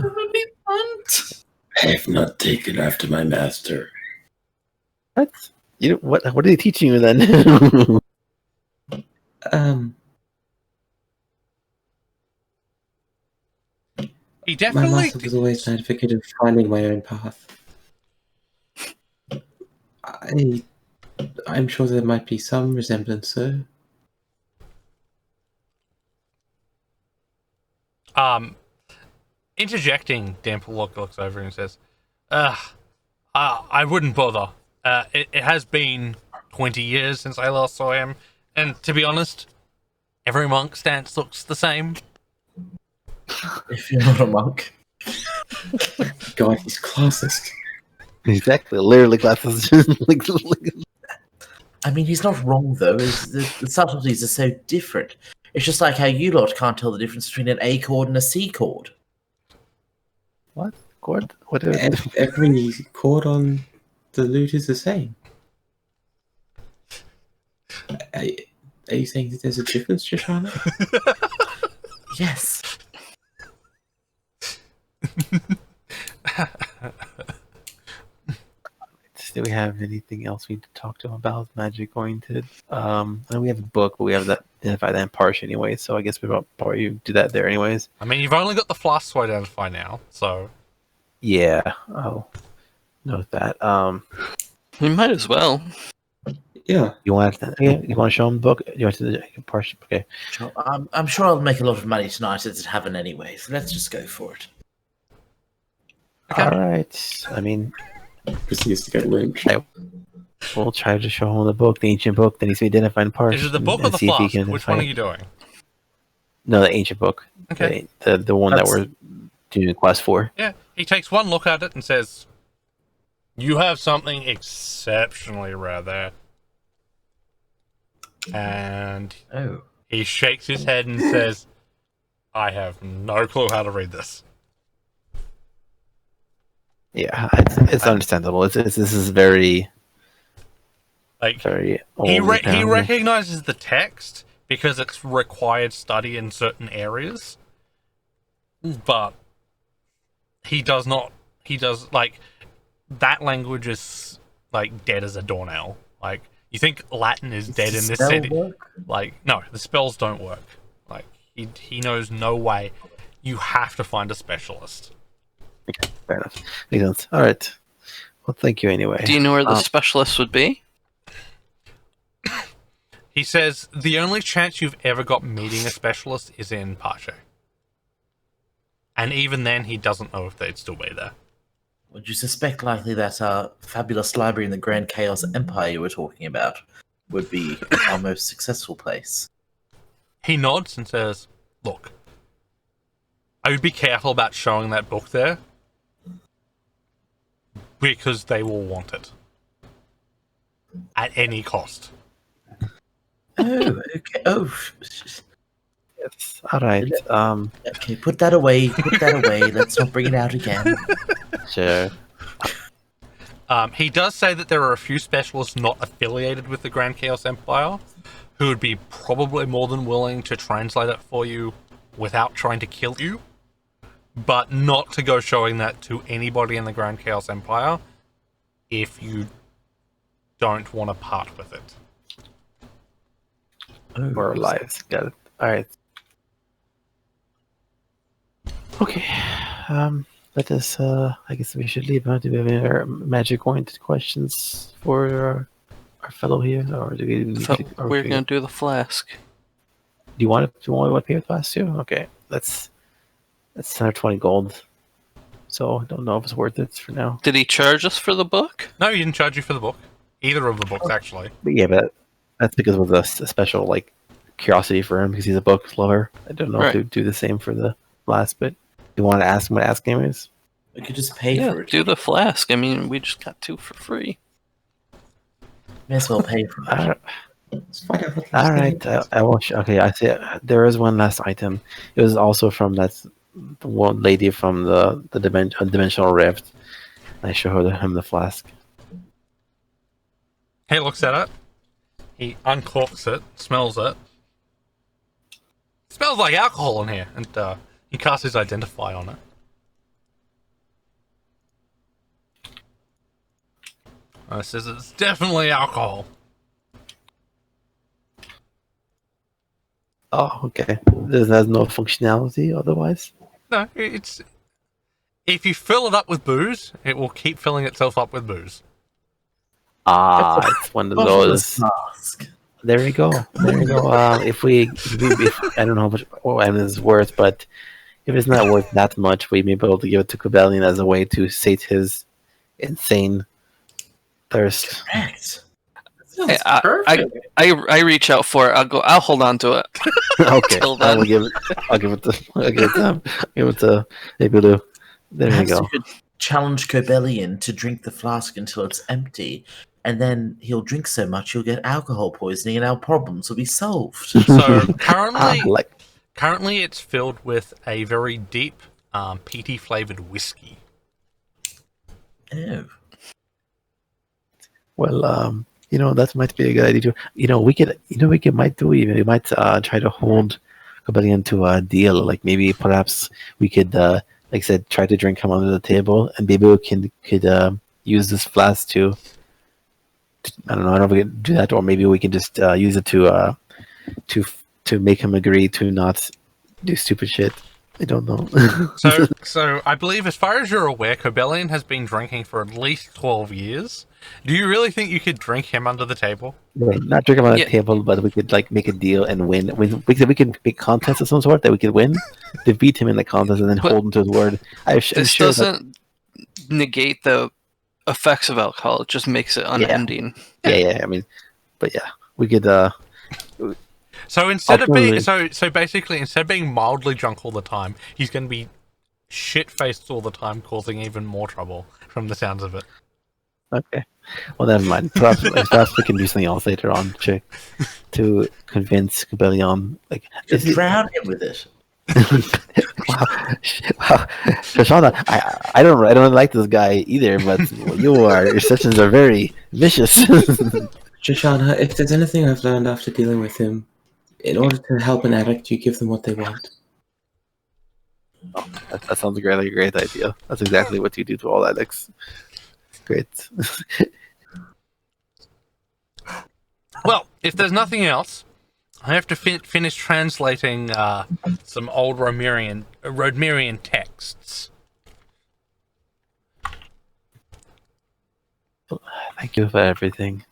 have not taken after my master. What? What are they teaching you then? He My definitely. master was always an advocate of finding my own path. I'm sure there might be some resemblance, sir. Interjecting, Dample looks over and says, I wouldn't bother. It has been 20 years since I last saw him, and to be honest, every monk stance looks the same. If you're not a monk. God, he's classist. Exactly, literally glasses. I mean, he's not wrong, though. The subtleties are so different. It's just like how you lot can't tell the difference between an A chord and a C chord. What? Chord? What? Every chord on the lute is the same. Are you saying that there's a difference, Shoshana? Yes. Do we have anything else we need to talk to him about? Magic oriented. I know we have a book, but we have that identify that in Parsh anyway, so I guess we probably do that there anyways. I mean, you've only got the flask to identify now, so. Yeah, I'll note that. We might as well. Yeah. You want to show him the book? You want to Parsh? Okay. Sure. I'm sure I'll make a lot of money tonight as it happened anyway, so let's just go for it. Okay. All right. I mean, Proceeds to get lynched. we'll try to show him the book, the ancient book that needs to be identified in Parsh. Is it the book and or the see if he flask? can Which identify one are it. you doing? No, the ancient book. Okay. The one that That's- we're doing quest for. Yeah, he takes one look at it and says, "You have something exceptionally rare there." And Oh. he shakes his head and says, "I have no clue how to read this." Yeah, it's understandable. This is very Like, very old. he apparently. recognizes the text because it's required study in certain areas, but he does not. He does, like, that language is like dead as a doornail. Like, you think Latin is dead in this Spell city? work? Like, no, the spells don't work. Like, he knows no way. You have to find a specialist. Fair enough. Makes sense. All right. Well, thank you anyway. Do you know where the specialist would be? He says the only chance you've ever got meeting a specialist is in Pache. And even then, he doesn't know if they'd still be there. Would you suspect likely that fabulous library in the Grand Chaos Empire you were talking about would be our most successful place? He nods and says, "Look, I would be careful about showing that book there, because they will want it. At any cost." Oh, okay. Oh, Yes. All right. okay. Put that away. Put that away. Let's not bring it out again. Sure. He does say that there are a few specialists not affiliated with the Grand Chaos Empire who would be probably more than willing to translate it for you without trying to kill you, but not to go showing that to anybody in the Grand Chaos Empire if you don't want to part with it. More lives. Got it. All right. Okay. Let us. I guess we should leave. Do we have any other magic-oriented questions for our fellow here, or do we? We're gonna do the flask. Do you want it? Do you want to pay with flask too? Okay. That's 120 gold. So I don't know if it's worth it for now. Did he charge us for the book? No, he didn't charge you for the book. Either of the books, actually. But yeah, but that's because it was a special like curiosity for him because he's a book lover. I don't know if Right. to do the same for the flask, but you want to ask him what ask game is? We could just pay Yeah, for it. do the flask. I mean, we just got 2 for free. May as well pay for it. Let's find out what All right, I will. Okay, I see. There is one last item. It was also from that one lady from the dimensional rift. I show him the flask. He looks at it. He uncorks it, smells it. Smells like alcohol in here, and he casts his identify on it. It says it's definitely alcohol. Oh, okay. This has no functionality otherwise. No, it's... If you fill it up with booze, it will keep filling itself up with booze. Ah, it's one of Bottomless those. flask. There we go. There we go. If I don't know how much it's worth, but if it's not worth that much, we may be able to give it to Cobellion as a way to sate his insane thirst. Correct. Hey, I reach out for it. I'll hold on to it. Okay, Till then. I'll give it to Maybe There we Perhaps go. you could challenge Cobellion to drink the flask until it's empty, and then he'll drink so much he'll get alcohol poisoning, and our problems will be solved. So currently, Like currently it's filled with a very deep, peaty flavored whiskey. Oh. well, that might be a good idea too. We might do even we might try to hold Cobellion to a deal. Like maybe perhaps we could like I said, try to drink him under the table, and maybe we could use this flask to I don't know if we can do that, or maybe we can just use it to make him agree to not do stupid shit. I don't know. So I believe, as far as you're aware, Cobellion has been drinking for at least 12 years. Do you really think you could drink him under the table? Right, not drink him on the Yeah. table, but we could like make a deal and win. We could make contests of some sort that we could win, defeat him in the contest, and then But hold him to his word. I'm This sure that doesn't negate the effects of alcohol. It just makes it unending. yeah. I mean, but yeah, we could. So instead of being Ultimately- so basically, instead of being mildly drunk all the time, he's going to be shit-faced all the time, causing even more trouble from the sounds of it. Okay. Well, never mind. Perhaps we can do something else later on to convince Cobellion. Like, Just drown him with it. wow, Shoshana, I don't really like this guy either, but your sessions are very vicious. Shoshana, if there's anything I've learned after dealing with him, in order to help an addict, you give them what they want. That sounds like a great idea. That's exactly what you do to all addicts. Great. Well, if there's nothing else, I have to finish translating some old Rodmerian texts. Thank you for everything.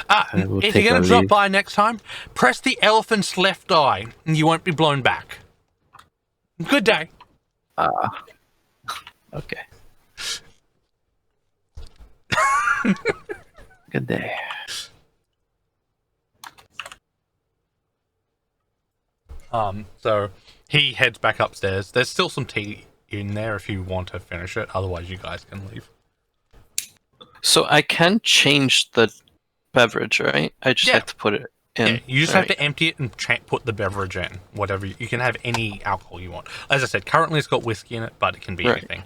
I will If take you're going my to drop leave. by next time, press the elephant's left eye, and you won't be blown back. Good day. Okay. Good day. So he heads back upstairs. There's still some tea in there if you want to finish it. Otherwise, you guys can leave. So I can change the beverage, right? I just Yeah. have to put it in. Yeah, you just have Right. to empty it and put the beverage in. Whatever you can have any alcohol you want. As I said, currently it's got whiskey in it, but it can be Right. anything.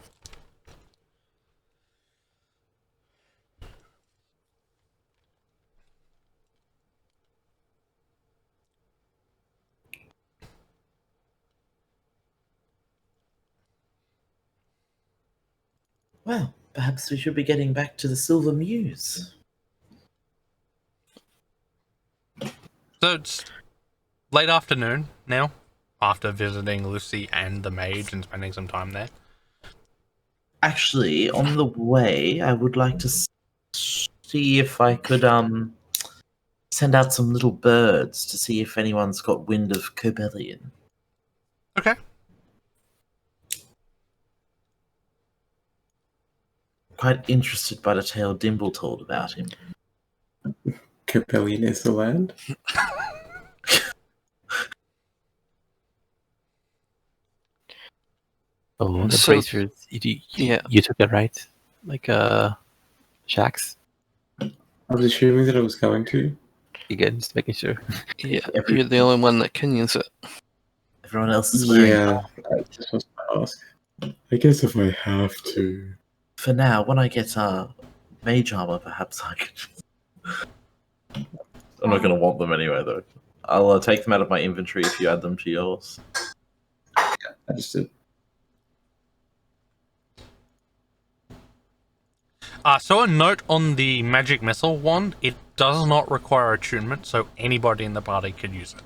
Well, perhaps we should be getting back to the Silver Muse. So it's late afternoon now, after visiting Lucy and the mage and spending some time there. Actually, on the way, I would like to see if I could send out some little birds to see if anyone's got wind of Cobellion. Okay. Quite interested by the tale Dimble told about him. Capellion is the land. Oh, the So- bracers. Yeah. You took it right? Like, Shax? I was assuming that I was going to. You good? Just making sure. Yeah, you're the only one that can use it. Everyone else is wearing. Yeah, I just was to ask. I guess if I have to. For now, when I get mage armor, perhaps I could. I'm not going to want them anyway, though. I'll take them out of my inventory if you add them to yours. I just did. So a note on the magic missile wand, it does not require attunement, so anybody in the party could use it.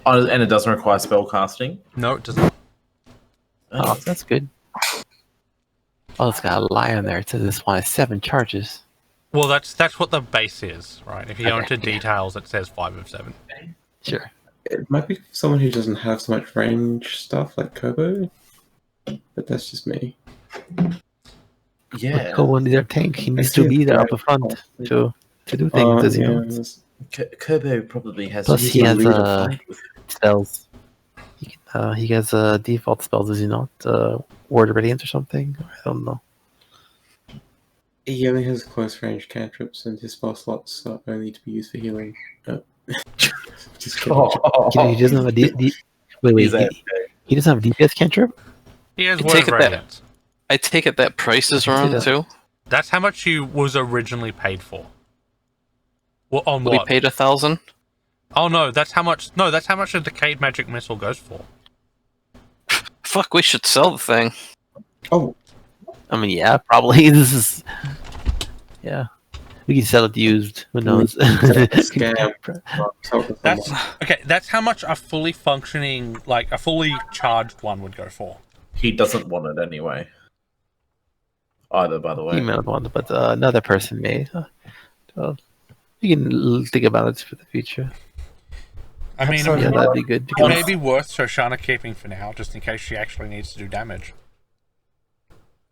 Oh, and it doesn't require spell casting. No, it does not. Oh, that's good. Oh, it's got a lie on there. It says this one has 7 charges. Well, that's what the base is, right? If you go Okay, into yeah. details, it says 5 of 7. Sure. It might be someone who doesn't have so much range stuff like Kobo, but that's just me. Yeah. Kobo needs our tank. He needs to be there up front to do things, does he not? Kerbo probably has. Plus, he's he the has leader fight with- spells. He has default spells, does he not? Word Radiance or something? I don't know. He only has close range cantrips, and his spell slots are only to be used for healing. Just kidding. He doesn't have a wait. He's AFK. He doesn't have a DPS cantrip? He has I Word take of it that- Radiance. I take it that price is I can see wrong that. too. That's how much you was originally paid for. Well, on We what? paid 1,000. Oh no, that's how much. No, that's how much a decayed magic missile goes for. Fuck, we should sell the thing. Oh, I mean, yeah, probably. This is. Yeah. We can sell it used. Who knows? scam. That's okay. That's how much a fully functioning, like a fully charged one would go for. He doesn't want it anyway. Either, by the way. He may not want it, but another person may. You can think about it for the future. I mean, Absolutely. Yeah, that'd be good. it may be worth Shoshana keeping for now, just in case she actually needs to do damage.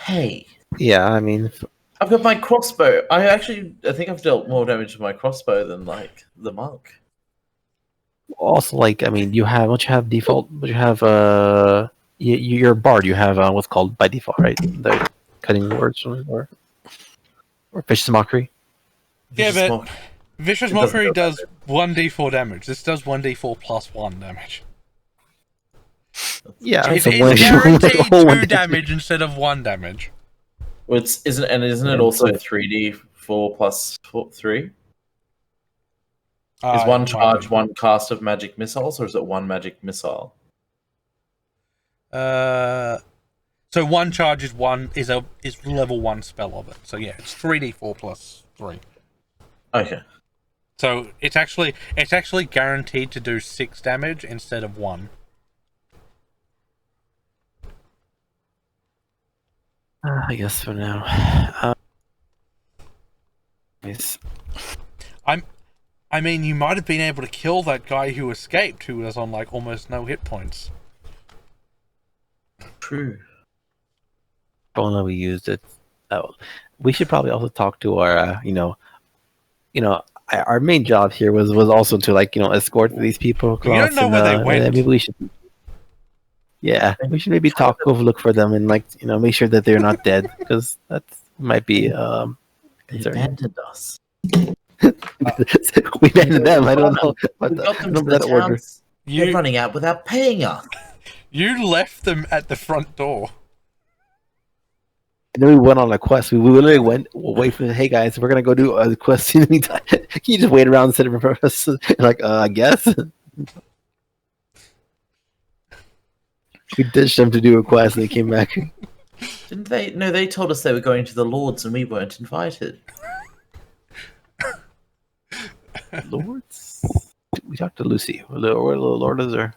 Hey, Yeah, I mean, I've got my crossbow. I think I've dealt more damage with my crossbow than like the monk. also like I mean, don't you have default? But you have you're a bard. You have what's called by default, right? The cutting words or vicious mockery. Yeah, Vicious but Mock- Vicious It doesn't Mockery go does 1d4 damage. This does 1d4 plus 1 damage. Yeah, It's, so it's when- guaranteed when- 2 damage instead of 1 damage. Well, isn't it also 3d4 plus 3? Is one charge one cast of magic missiles, or is it one magic missile? So one charge is level 1 spell of it. So yeah, it's 3d4 plus 3. Okay. So it's actually guaranteed to do 6 damage instead of 1. I guess for now. Yes. I mean, you might have been able to kill that guy who escaped, who was on like almost no hit points. True. If only we used it. Oh, we should probably also talk to our, our main job here was also to escort these people across. You don't know and, where they went. Maybe we should. Yeah, we should maybe look for them and make sure that they're not dead because that might be They concerning. abandoned us. We abandoned them. I don't know. We But got I them don't to know the that order. towns. They're You running out without paying us. you left them at the front door. And then we went on a quest. We literally wait for hey guys, we're gonna go do a quest in the meantime. Can you just wait around and sit in front of us? I guess. We ditched them to do a quest and they came back. Didn't they? No, they told us they were going to the Lords and we weren't invited. Lords? We talked to Lucy. Where the Lord is there?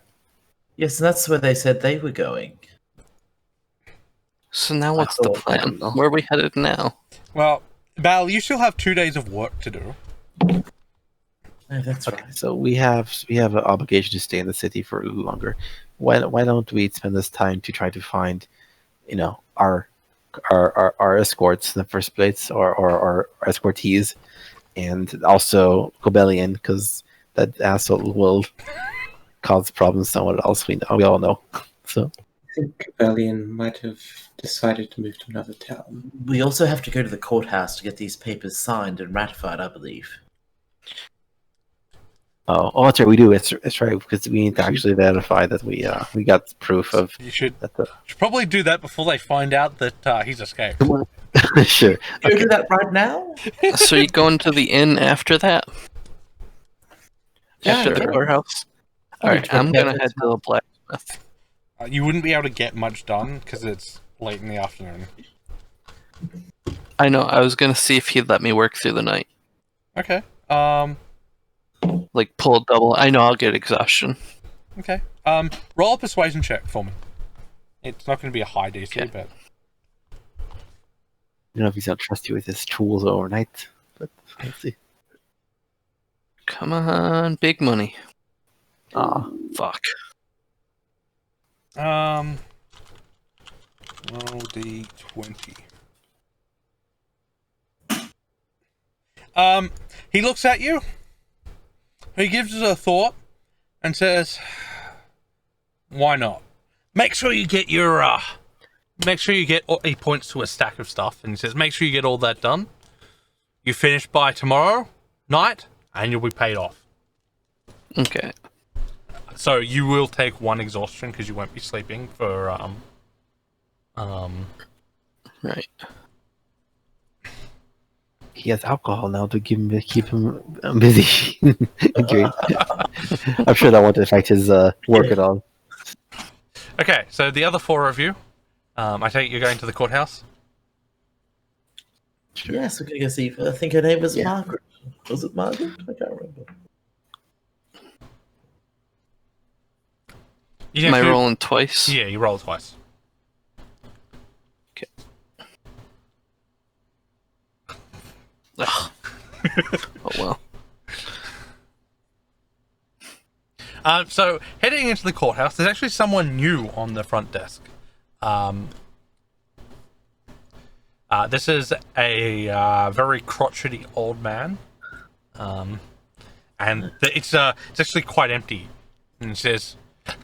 Yes, and that's where they said they were going. So now what's the I don't plan? know. Where are we headed now? Well, Val, you still have 2 days of work to do. No, that's Okay, right. so we have an obligation to stay in the city for a little longer. Why don't we spend this time to try to find, our escorts in the first place, or our escortees, and also Cobellion, because that asshole will cause problems somewhere else. We all know. So I think Cobellion might have decided to move to another town. We also have to go to the courthouse to get these papers signed and ratified, I believe. that's right. We do. It's right, because we need to actually verify that we got proof of You should that. should probably do that before they find out that he's escaped. Sure. Can we do that right now? So you going to the inn after that? Yeah, After the sure. courthouse? Alright, I'm gonna head to the blacksmith. You wouldn't be able to get much done because it's late in the afternoon. I know, I was gonna see if he'd let me work through the night. Okay. Like, pull a double. I know I'll get exhaustion. Okay. Roll a persuasion check for me. It's not going to be a high DC, Okay. but I don't know if he's gonna trust you with his tools overnight, but we'll see. Come on, big money. Ah, Fuck. roll D20. He looks at you. He gives it a thought and says, "Why not? Make sure you get your make sure you get." He points to a stack of stuff and he says, "Make sure you get all that done. You finish by tomorrow night, and you'll be paid off." Okay. So you will take 1 exhaustion because you won't be sleeping for Right. he has alcohol now to keep him busy. Great. I'm sure that won't affect his work at all. Okay, so the other 4 of you, I take it you're going to the courthouse. Yes, we're going to go see. I think her name was Yeah. Margaret. Was it Margaret? I can't remember. You Am I have to- rolling twice? Yeah, you roll twice. Ugh. Oh well. So heading into the courthouse, there's actually someone new on the front desk. This is a very crotchety old man, and it's actually quite empty. And it says,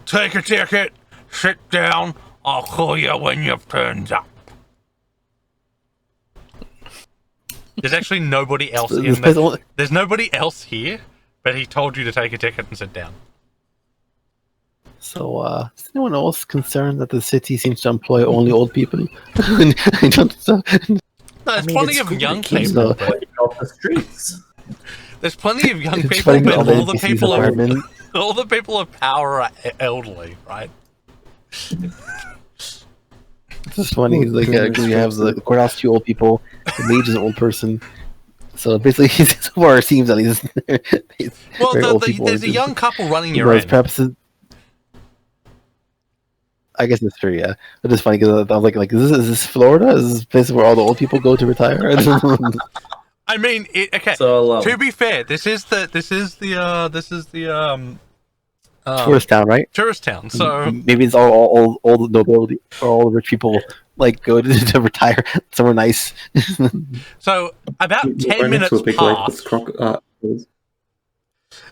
"Take a ticket, sit down. I'll call you when you've turned up." There's actually nobody else in there. There's nobody else here, but he told you to take a ticket and sit down. So, is anyone else concerned that the city seems to employ only old people? I don't know. No, there's plenty of young kids people. No. But off the streets. there's plenty of young It's people, funny, but all the all the NPCs people are of men. all the people of power are elderly, right? It's just funny. Like, we have the courthouse, 2 old people. The mage is an old person. So basically, so far it seems at least. Well, very old people there's are a just- young couple running who your knows, end. perhaps. I guess that's true. Yeah, it's just funny because I was like, is this Florida? Is this a place where all the old people go to retire? I mean, okay. So, To be fair, this is the Tourist town, right? tourist town. So Maybe it's all the nobility or all the rich people like go to retire somewhere nice. about We're 10 next minutes to a big lake with pass.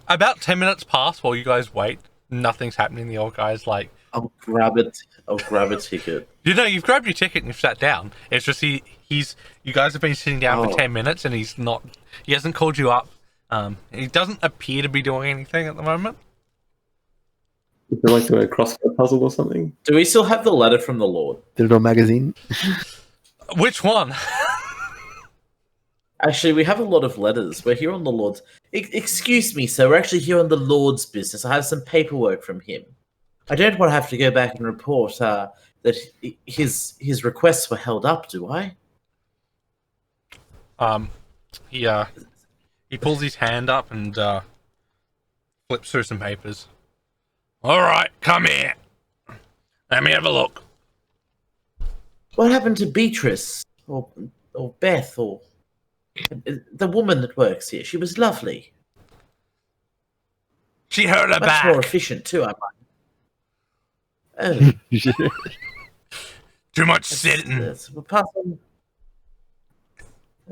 About 10 minutes pass while you guys wait. Nothing's happening. The old guy's like, I'll grab it. I'll grab a ticket. you know, you've grabbed your ticket and you've sat down. It's just he's you guys have been sitting down for Oh. 10 minutes and he hasn't called you up. He doesn't appear to be doing anything at the moment. Is there like a crossword puzzle or something? Do we still have the letter from the Lord? There's no magazine. Which one? Actually, we have a lot of letters. We're here on the Lord's. Excuse me, sir. We're actually here on the Lord's business. I have some paperwork from him. I don't want to have to go back and report that his requests were held up, do I? He pulls his hand up and flips through some papers. All right, come here. Let me have a look. What happened to Beatrice or Beth or the woman that works here? She was lovely. She hurt her Much back. more efficient too, I might. Oh, Too much sitting. we'll pass on.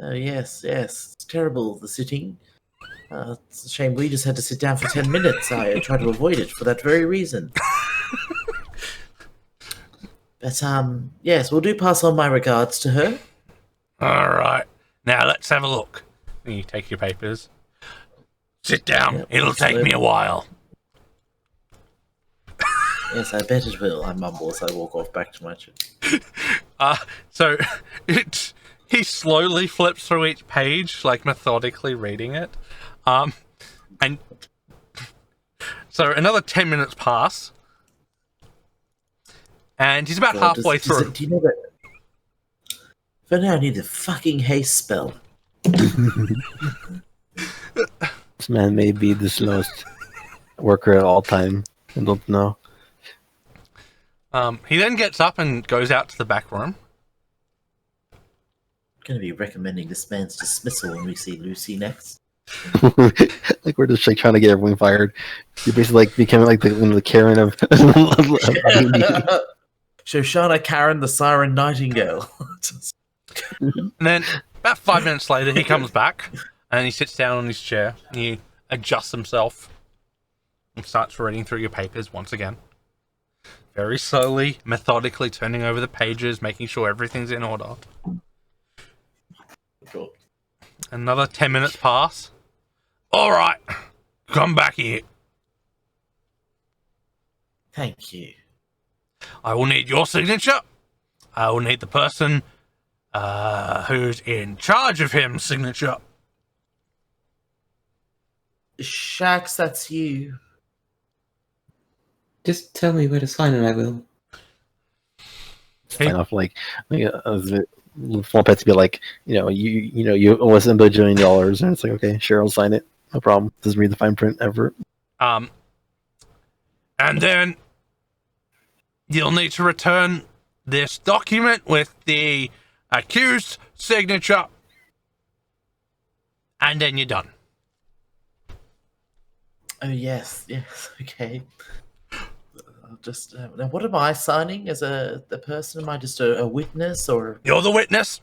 Oh yes, it's terrible, the sitting. It's a shame we just had to sit down for 10 minutes. I tried to avoid it for that very reason. But yes, we'll do pass on my regards to her. All right. Now let's have a look. You take your papers. Sit down. Yep, It'll take me a while. Yes, I bet it will. I mumble as I walk off back to my chair. So he slowly flips through each page, like methodically reading it. And so another 10 minutes pass. And he's about halfway through. Do you know that? For now, I need a fucking haste spell. This man may be the slowest worker at all time. I don't know. He then gets up and goes out to the back room. I'm going to be recommending this man's dismissal when we see Lucy next. Like we're just like trying to get everyone fired. You're basically like becoming like the Karen of. Shoshana Karen, the Siren Nightingale. And then about 5 minutes later, he comes back and he sits down on his chair. He adjusts himself and starts reading through your papers once again. Very slowly, methodically turning over the pages, making sure everything's in order. Cool. Another 10 minutes pass. All right, come back here. Thank you. I will need your signature. I will need the person who's in charge of him's signature. Shax, that's you. Just tell me where to sign and I will. Sign off like small pets be like, you owe us $1 billion, and it's like, okay, sure, I'll sign it, no problem. Doesn't read the fine print ever. And then you'll need to return this document with the accused signature, and then you're done. Oh yes, okay. I'll just now, what am I signing as the person? Am I just a witness or? You're the witness.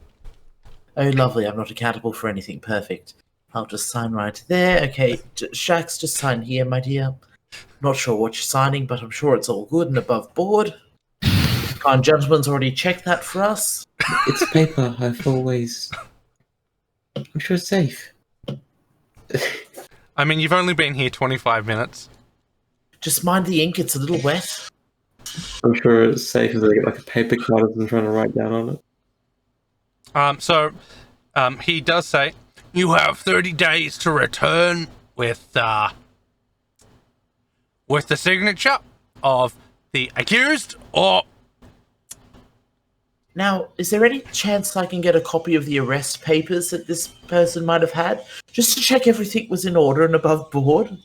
Oh, lovely. I'm not accountable for anything. Perfect. I'll just sign right there. Okay, Shax, just sign here, my dear. Not sure what you're signing, but I'm sure it's all good and above board. Kind gentleman's already checked that for us. It's paper. I'm sure it's safe. I mean, you've only been here 25 minutes. Just mind the ink, it's a little wet. I'm sure it's safe if they get like a paper cut and trying to write down on it. So he does say, you have 30 days to return with the signature of the accused, or... Now, is there any chance I can get a copy of the arrest papers that this person might have had? Just to check everything was in order and above board?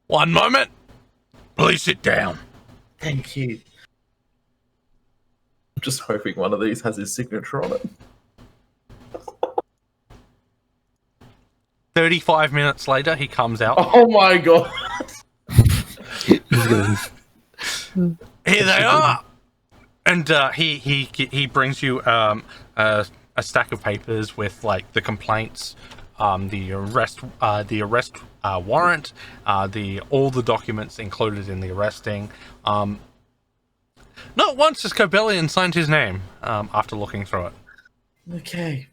One moment. Please sit down. Thank you. I'm just hoping one of these has his signature on it. 35 minutes later, he comes out. Oh my god! Here they are! And he brings you a stack of papers with like the complaints, the arrest warrant, all the documents included in the arresting. Not once has Cobellion signed his name after looking through it. Okay.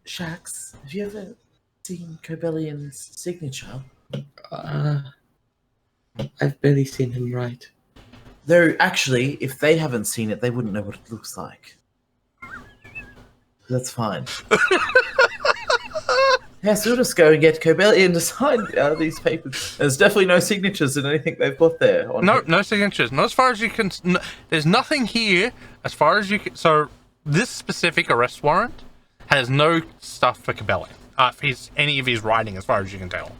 Shax, have you ever seen Cobellion's signature? I've barely seen him write. Though, actually, if they haven't seen it, they wouldn't know what it looks like. That's fine. Yes, we'll just go and get Cobellion to sign these papers. There's definitely no signatures in anything they've put there. No signatures. Not as far as you can. There's nothing here as far as you can. So this specific arrest warrant has no stuff for Cabelli. Any of his writing, as far as you can tell.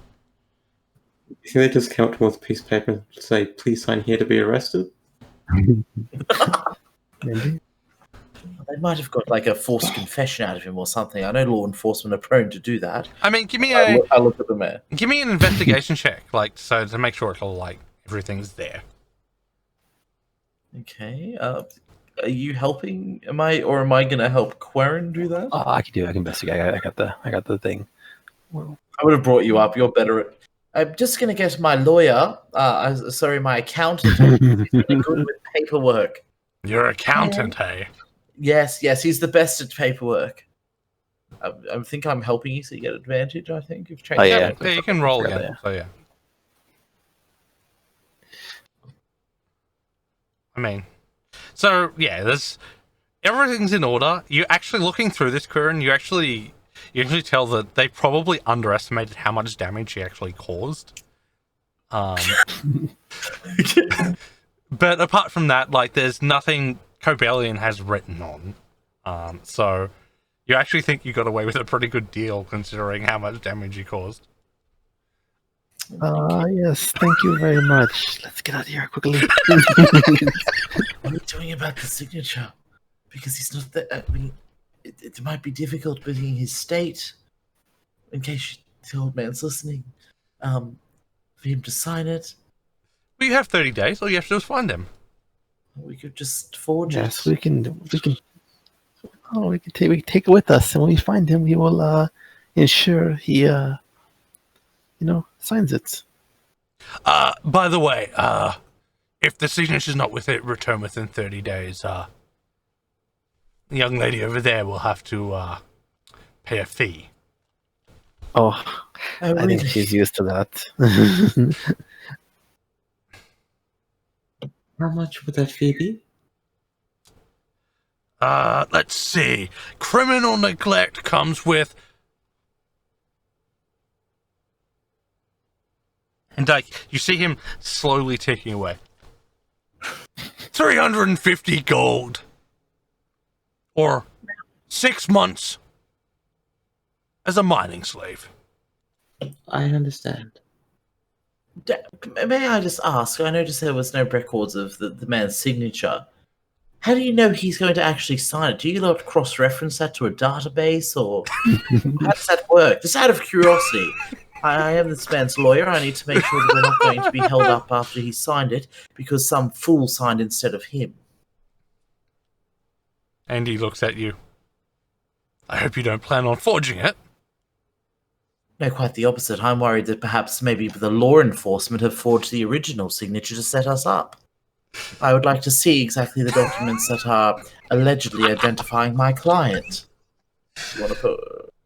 You think they just count with a piece of paper and say, please sign here to be arrested? Maybe. They might have got like a forced confession out of him or something. I know law enforcement are prone to do that. I mean, give me I look at the mayor. Give me an investigation check, so to make sure it's all everything's there. Okay. Are you helping? Am I going to help Quarren do that? I can do. I can investigate. I got the thing. I would have brought you up. You're better at. I'm just going to get my lawyer. My accountant. He's really good with paperwork. Your accountant, hey? Yes, he's the best at paperwork. I think I'm helping you, so you get advantage. I think you've changed. Yeah, you can roll again. Yeah. So yeah. I mean, so yeah, everything's in order. You're actually looking through this, Kieran. You actually tell that they probably underestimated how much damage he actually caused. But apart from that, there's nothing Cobellion has written on. So you actually think you got away with a pretty good deal considering how much damage he caused. Yes, thank you very much. Let's get out of here quickly. What are you doing about the signature? Because he's not there. I mean, it might be difficult being his state. In case the old man's listening, for him to sign it. Well, you have 30 days. All you have to do is find him. We could just forge it. Yes, we can. We can take it with us, and when we find him, we will ensure he, signs it. By the way, if the signature's not with it, return within 30 days. The young lady over there will have to pay a fee. Oh, I think she's used to that. How much would that fee be? Let's see. Criminal neglect comes with... And you see him slowly ticking away. 350 gold. Or 6 months as a mining slave. I understand. May I just ask? I noticed there was no records of the man's signature. How do you know he's going to actually sign it? Do you not cross-reference that to a database, or how does that work? Just out of curiosity. I am this man's lawyer. I need to make sure that we're not going to be held up after he signed it because some fool signed instead of him. And he looks at you. I hope you don't plan on forging it. No, quite the opposite. I'm worried that perhaps maybe the law enforcement have forged the original signature to set us up. I would like to see exactly the documents that are allegedly identifying my client. You want to put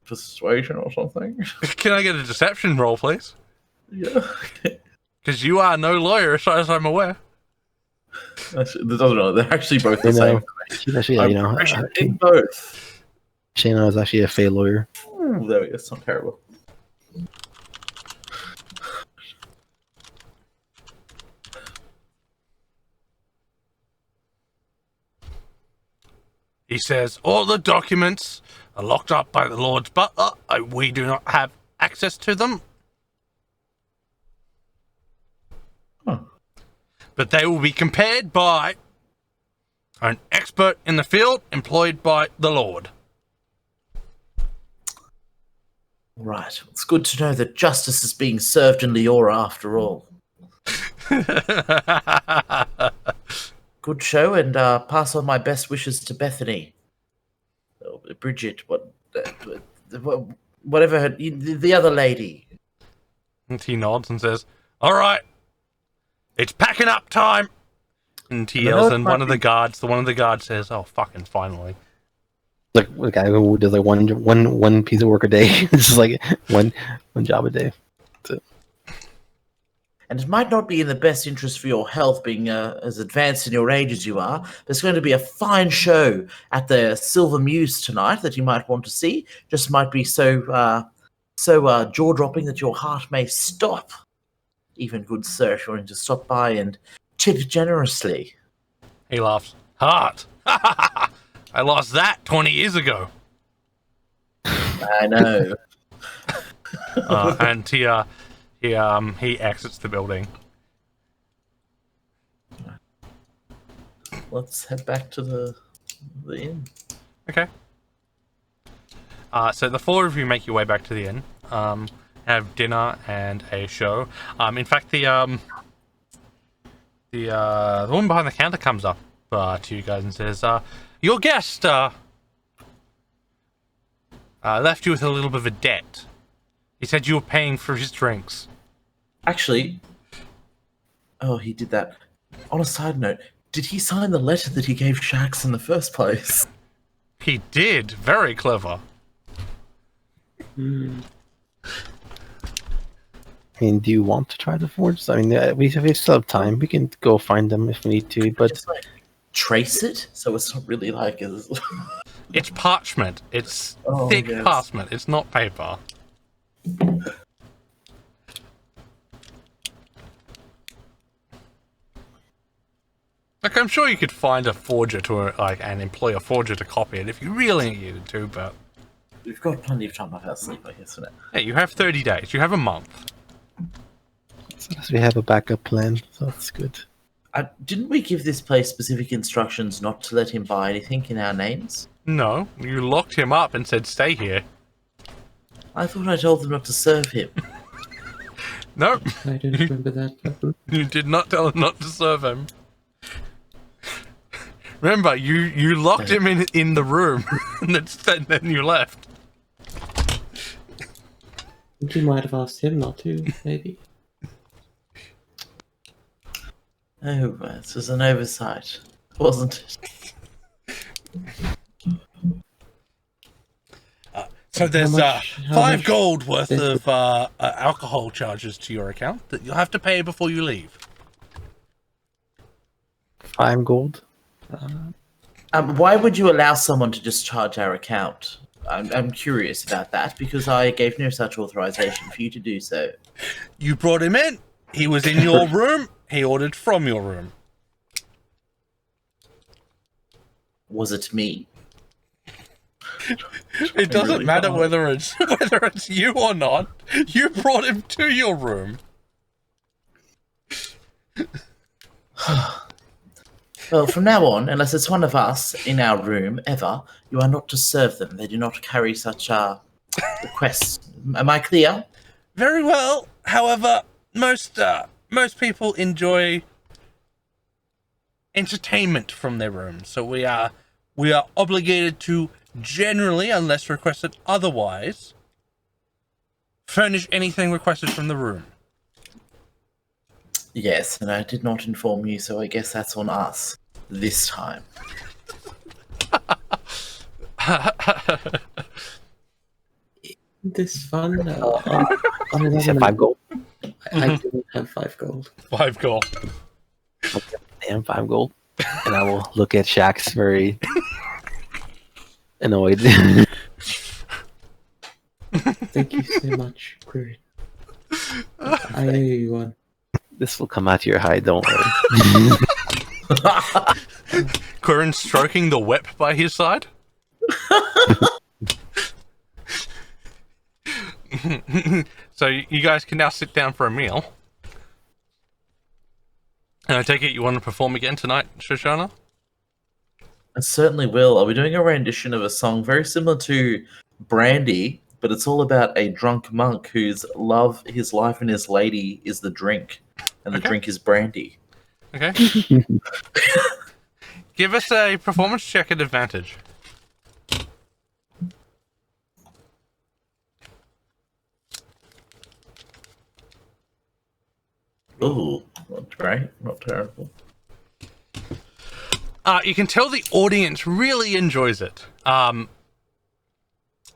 persuasion or something? Can I get a deception roll, please? Yeah. Because you are no lawyer, as far as I'm aware. That doesn't know. They're actually both the same. She's actually, In both. Shayna is actually a Fey lawyer. Ooh, there we go. It's not terrible. He says, all the documents are locked up by the Lord's butler. We do not have access to them. Huh. But they will be compared by an expert in the field employed by the Lord. Right. It's good to know that justice is being served in Leora after all. Good show, and pass on my best wishes to Bethany. Oh, Bridget, whatever the other lady. And he nods and says, all right, it's packing up time. And he yells, and one of the guards says, oh, fucking finally. Like a guy who does like one piece of work a day. It's just like one job a day. That's it. And it might not be in the best interest for your health being as advanced in your age as you are. There's going to be a fine show at the Silver Muse tonight that you might want to see. Just might be so so jaw-dropping that your heart may stop. Even good sir, if you're willing to stop by and tip generously. He laughs. Heart! I lost that 20 years ago. I know. And he exits the building. Let's head back to the inn. Okay. So the four of you make your way back to the inn. Have dinner and a show. In fact, the woman behind the counter comes up to you guys and says, "Your guest left you with a little bit of a debt. He said you were paying for his drinks." Actually, he did that. On a side note, did he sign the letter that he gave Shax in the first place? He did. Very clever. I mean, do you want to try the forge? I mean, we still have time. We can go find them if we need to, but Just like trace it, so it's not really like It's parchment. It's thick yes. parchment. It's not paper. Like, I'm sure you could find a forger and employ a forger to copy it if you really needed to, but... We've got plenty of time up our sleeve, I guess, for that. Hey, you have 30 days. You have a month. we have a backup plan, so that's good. Didn't we give this place specific instructions not to let him buy anything in our names? No, you locked him up and said stay here. I thought I told them not to serve him. Nope, I don't remember that. you did not tell him not to serve him. Remember, you locked him in the room, and then you left. I think you might have asked him not to, maybe. Oh, this was an oversight, wasn't it? So there's how 5 much gold worth this of alcohol charges to your account that you'll have to pay before you leave. 5 gold. Why would you allow someone to just charge our account? I'm curious about that because I gave no such authorization for you to do so. You brought him in. He was in your room. He ordered from your room. Was it me? It doesn't really matter can't. whether it's you or not. You brought him to your room. Well, from now on, unless it's one of us in our room ever, you are not to serve them. They do not carry such requests. Am I clear? Very well. However, most people enjoy entertainment from their rooms, so we are obligated to generally, unless requested otherwise, furnish anything requested from the room. Yes, and I did not inform you, so I guess that's on us this time. This fun? You said 5 gold. I didn't have 5 gold. 5 gold. Damn, 5 gold. And I will look at Shax very annoyed. Thank you so much, Quirrell. I owe you one. This will come out your hide, don't worry. Quirin stroking the whip by his side. So you guys can now sit down for a meal. And I take it you want to perform again tonight, Shoshana? I certainly will. I'll be doing a rendition of a song very similar to Brandy, but it's all about a drunk monk whose love, his life, and his lady is the drink, and the Okay. drink is brandy. Okay. Give us a performance check at advantage. Ooh, not great, not terrible. You can tell the audience really enjoys it.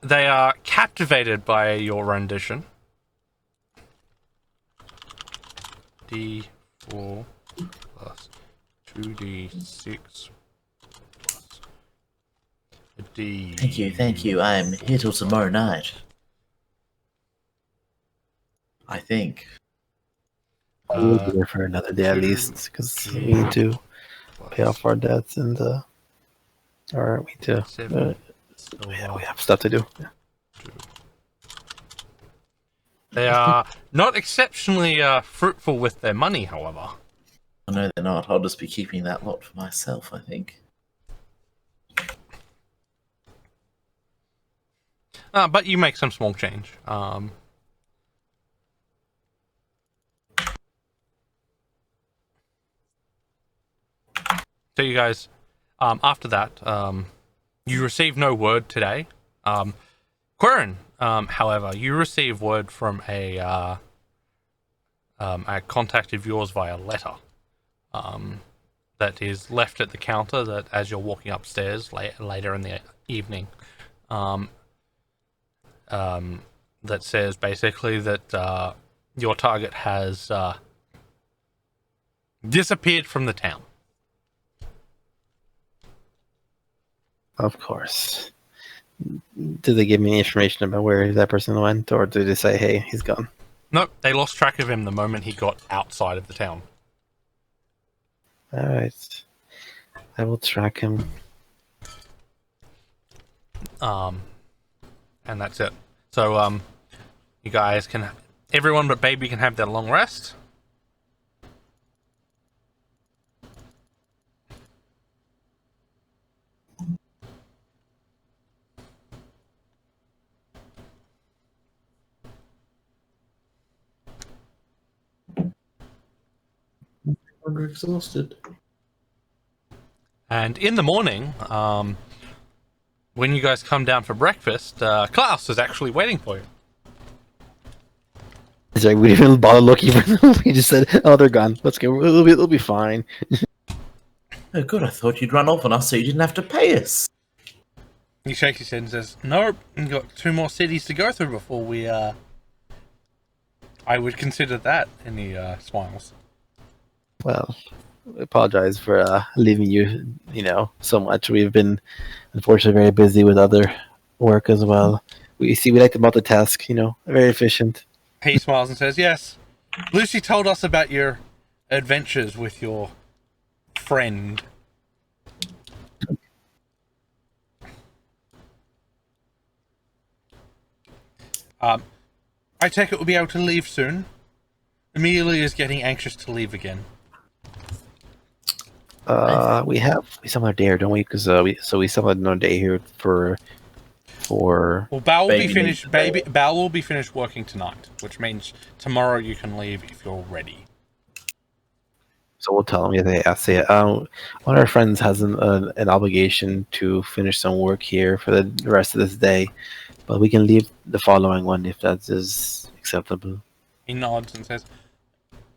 They are captivated by your rendition. D4 plus 2d6 plus a D. Thank you. I'm here till tomorrow night. I think. We'll be there for another day at least, because we need to pay off our debts and or we need to. Seven. Yeah, we have stuff to do. Yeah. They are not exceptionally fruitful with their money, however. Oh, no, they're not. I'll just be keeping that lot for myself, I think. But you make some small change. So you guys, after that, you receive no word today. Quirin, however, you receive word from a contact of yours via letter. That is left at the counter that as you're walking upstairs later in the evening. That says basically that your target has disappeared from the town. Of course. Did they give me any information about where that person went, or did they say, "Hey, he's gone"? Nope, they lost track of him the moment he got outside of the town. All right, I will track him. And that's it. So you guys can, everyone but Baby can have their long rest. We're exhausted. And in the morning, when you guys come down for breakfast, Klaus is actually waiting for you. It's like we didn't even bother looking for them. We just said, "Oh, they're gone. Let's go. It'll be fine." Oh, good. I thought you'd run off on us so you didn't have to pay us. He shakes his head and says, "Nope, we've got 2 more cities to go through before we, I would consider that." And he smiles. Well, I apologize for leaving you, so much. We've been, unfortunately, very busy with other work as well. We like to multitask, very efficient. He smiles and says, "Yes, Lucy told us about your adventures with your friend." I take it we'll be able to leave soon. Amelia is getting anxious to leave again. We still have a day here, don't we? Because we still have another day here for. Well, Bao will Baby be finished. needs to Bao will be finished working tonight, which means tomorrow you can leave if you're ready. So we'll tell them. Yeah, I say one of our friends has an obligation to finish some work here for the rest of this day, but we can leave the following one if that is acceptable. He nods and says,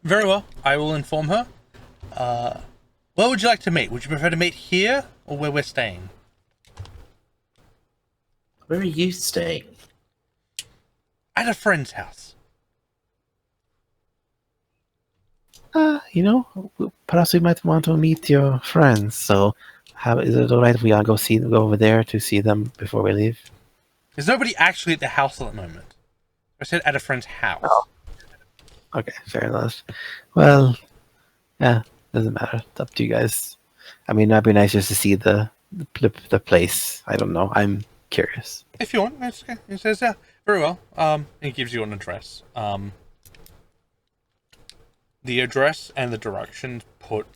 "Very well. I will inform her. Where would you like to meet? Would you prefer to meet here or where we're staying?" Where are you staying? At a friend's house. Perhaps we might want to meet your friends. So, is it alright if we all go over there to see them before we leave? There's nobody actually at the house at the moment. I said at a friend's house. Oh. Okay, fair enough. Well, yeah, doesn't matter. It's up to you guys. I mean, it'd be nice just to see the place. I don't know. I'm curious. If you want, that's okay. He says, "Yeah, very well." He gives you an address. The address and the directions put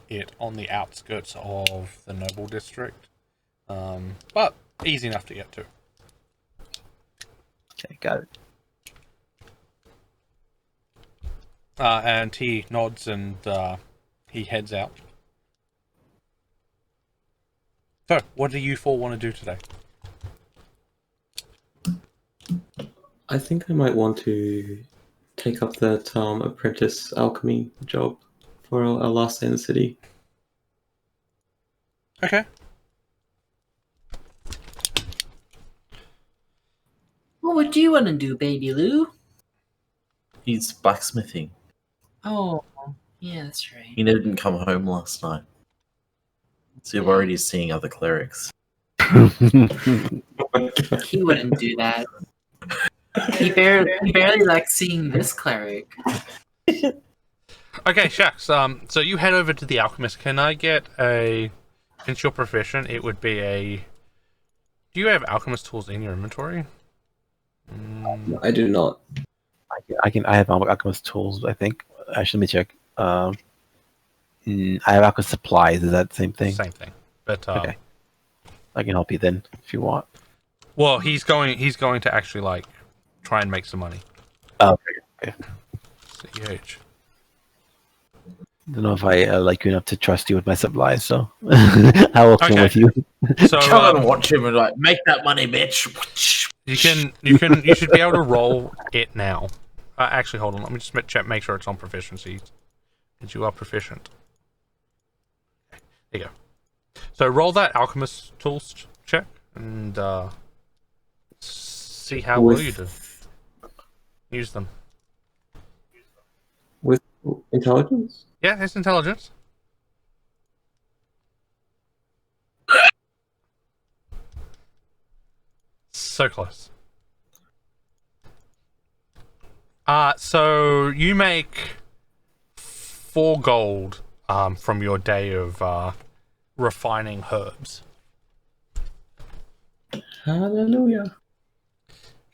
it on the outskirts of the Noble District, but easy enough to get to. Okay, got it. And he nods and he heads out. So, what do you 4 want to do today? I think I might want to take up that apprentice alchemy job for our last day in the city. Okay. What would you want to do, Baby Lou? He's blacksmithing. Oh, yeah, that's right. He didn't come home last night. So you're already seeing other clerics. He wouldn't do that. He barely likes seeing this cleric. Okay, Shax. So you head over to the alchemist. Can I get a? Since you're proficient, it would be a. Do you have alchemist tools in your inventory? I do not. I have alchemist tools. I think. Actually, let me check. I have alchemist supplies. Is that the same thing? Same thing, but Okay. I can help you then if you want. well, he's going to actually like try and make some money. Oh, okay. CH. Don't know if I like you enough to trust you with my supplies, so I will come Okay. with you. So Come and watch him and like make that money, bitch. you should be able to roll it now. Actually, hold on. Let me just make sure it's on proficiency. And you are proficient. Okay, there you go. So roll that alchemist tools check and see how well you do. Use them. With intelligence? Yeah, it's intelligence. So close. So you make 4 gold from your day of refining herbs. Hallelujah.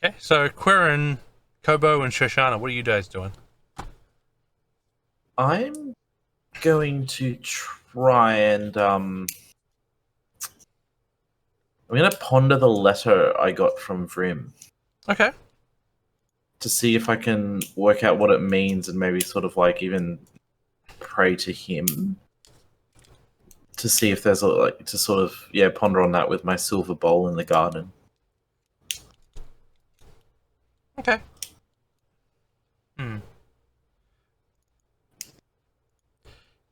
Okay, so Quirin, Kobo, and Shoshana, what are you guys doing? I'm going to try and I'm gonna ponder the letter I got from Vrim Okay. to see if I can work out what it means and maybe sort of like even pray to him to see if there's like to sort of ponder on that with my silver bowl in the garden. Okay.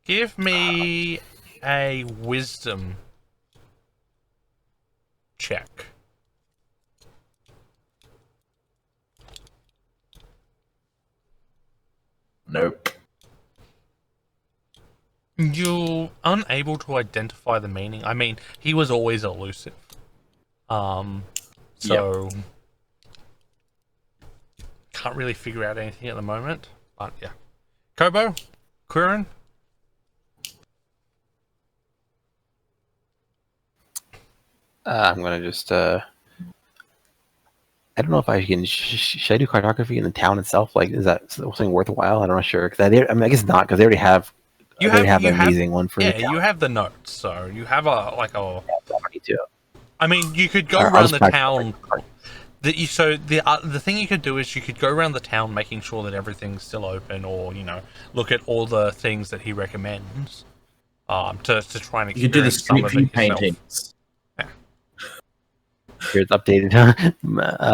Give me a wisdom check. Nope. You're unable to identify the meaning. I mean, he was always elusive. So can't really figure out anything at the moment. But yeah. Kobo? Quirin? I'm gonna just. I don't know if I can. Should I do cartography in the town itself? Like, is that something worthwhile? I'm not sure. Because I guess not. Because they already have. They have an amazing one for. Yeah, you have the notes, so you have a. Me too. I mean, you could go I'll around just the practice town. my The thing you could do is you could go around the town, making sure that everything's still open, or look at all the things that he recommends. To try and You could do the experience some street of view it yourself. paintings. Here it's updated.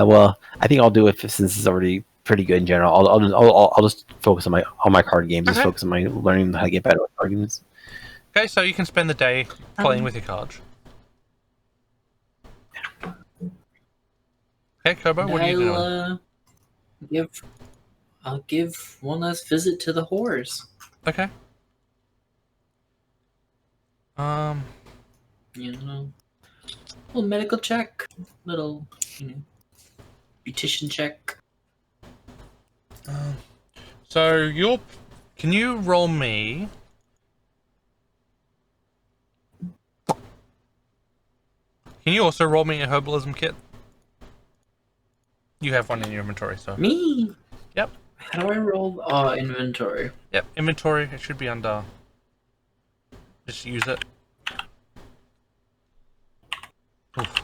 Well, I think I'll do it since it's already pretty good in general. I'll just focus on my card games. Just Okay. focus on my learning how to get better with card games. Okay, so you can spend the day playing with your cards. Okay, Kobo, what are you doing? I'll give one last visit to the whores. Okay. Little medical check, little beautician check. So can you roll me? Can you also roll me a herbalism kit? You have one in your inventory, so. Me? Yep. How do I roll inventory? Yep, inventory. It should be under. Just use it. Oof.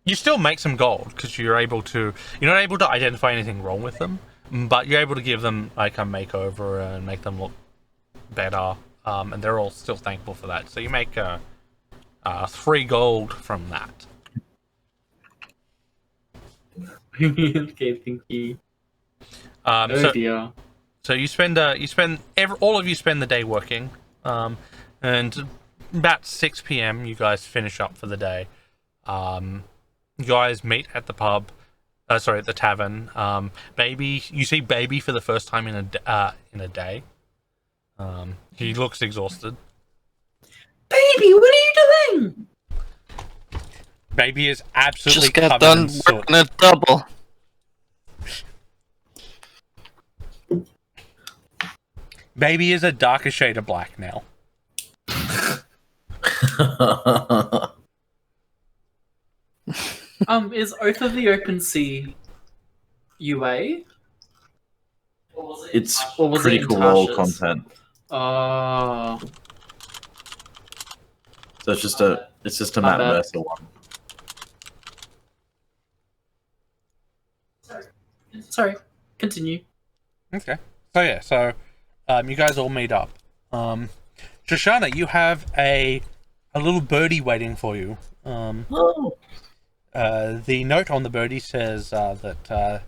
You still make some gold because you're not able to identify anything wrong with them, but you're able to give them like a makeover and make them look better, and they're all still thankful for that. So you make 3 gold from that. Okay, thank you. Dear. So you spend all of you spend the day working, and about 6 p.m. you guys finish up for the day. You guys meet at the pub, at the tavern. You see Baby for the first time in a day. He looks exhausted. Baby, what are you doing? Baby is absolutely Just got covered done in soot. working a double. Baby is a darker shade of black now. Is Oath of the Open Sea UA? It's Or was it in critical role Tasha's? content. Oh, So it's just a My Matt bad. Mercer one. sorry. Continue. Okay. So you guys all meet up. Shoshana, you have a little birdie waiting for you. Oh. The note on the birdie says that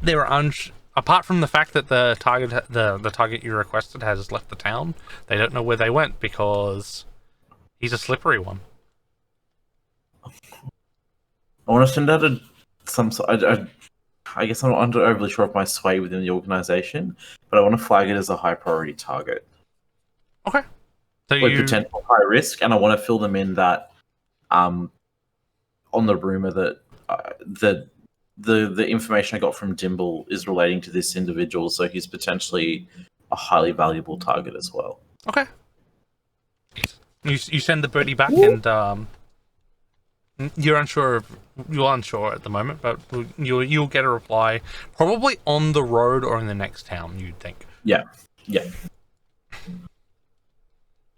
there are apart from the fact that the target you requested has left the town, they don't know where they went because he's a slippery one. I want to send out some sort. I guess I'm not overly sure of my sway within the organization, but I want to flag it as a high priority target. Okay. So Like you potential high risk, and I want to fill them in that on the rumor that the information I got from Dimble is relating to this individual, so he's potentially a highly valuable target as well. okay. You send the birdie back and you're unsure at the moment, but you'll get a reply probably on the road or in the next town. You'd think. Yeah.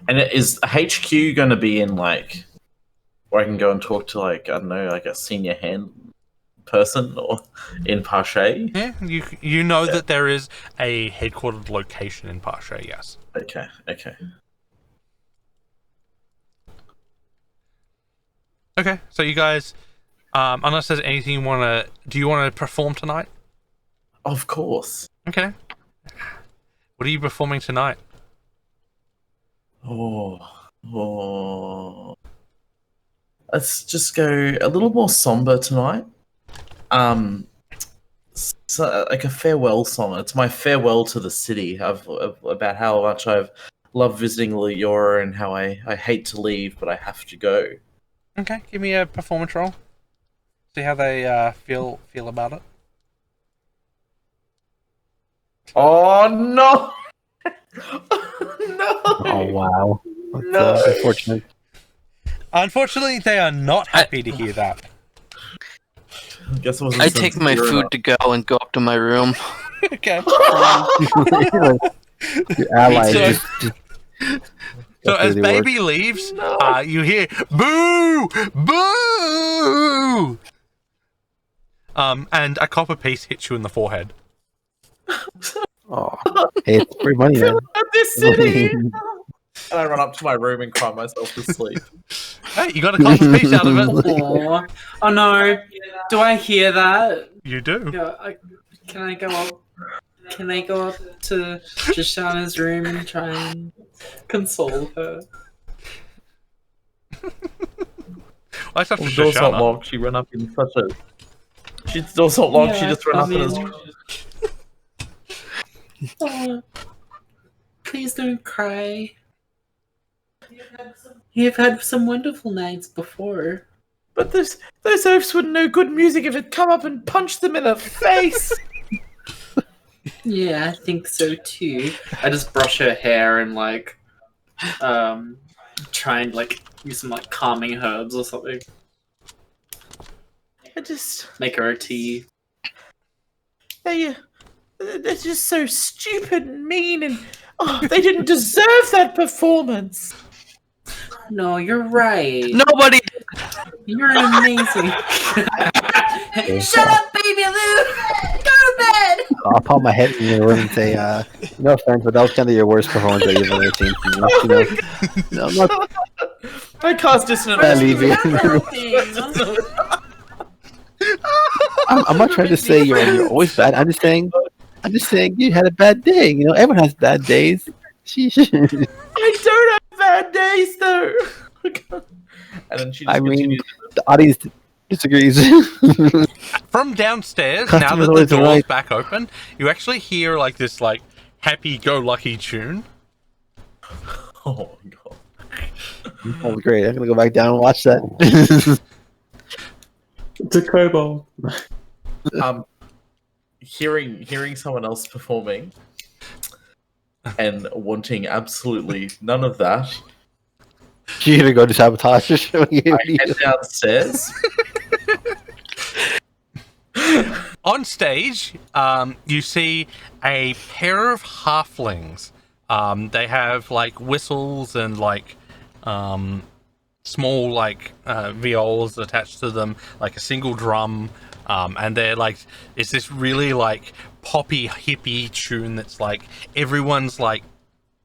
And is HQ going to be in like, where I can go and talk to like, I don't know, like a senior hand person or in Pache? Yeah, you know that there is a headquartered location in Pache. Yes. Okay. Okay. So you guys, unless there's anything you do you want to perform tonight? Of course. Okay. What are you performing tonight? Oh. Let's just go a little more somber tonight. So, like a farewell song. It's my farewell to the city about how much I've loved visiting Leora and how I hate to leave, but I have to go. Okay. Give me a performance roll. See how they feel about it. Oh no! No! Oh wow. No! That's unfortunate. Unfortunately, they are not happy to hear that. Guess it wasn't I take my sincere food to go and go up to my room. Okay. Your ally So- just So That's as really work. baby leaves, you hear boo, boo, and a copper piece hits you in the forehead. Oh, hey, it's free money, man. at this city! And I run up to my room and cry myself to sleep. Hey, you got a copper piece out of it. Aw. Oh no! Do I hear that? You do. Yeah, can I go up? Can I go up to Shoshana's room and try and console her? I have to The door's not Shoshana. locked. She ran up in such a. The door's not locked. She Yeah, just ran up in I Oh, please don't cry. You've had some wonderful nights before. But those oafs wouldn't know good music if it come up and punched them in the face. Yeah, I think so too. I just brush her hair and try and use some calming herbs or something. I just Make her a tea. they're just so stupid and mean, and they didn't deserve that performance. No, you're right. Nobody. You're amazing. Shut up, baby Lou. Go to bed. I'll pop my head in your room and say, no offense, but that was kind of your worst performance that you've ever seen. No, I'm not. I cast dissonant. I leave you. I'm not trying to say you're always bad. I'm just saying you had a bad day. You know, everyone has bad days. Sheesh. I don't have bad days though. And then she just I mean, continues. the audience disagrees. From downstairs, Customers now that the always door's right. back open, you actually hear this happy-go-lucky tune. Oh my god. Oh, great! I'm gonna go back down and watch that. It's a kobold. Hearing someone else performing and wanting absolutely none of that, You're gonna go to sabotage the show. I head downstairs. On stage, you see a pair of halflings. They have like whistles and like small like viols attached to them, like a single drum, and they're like, it's this really like poppy hippie tune that's like everyone's like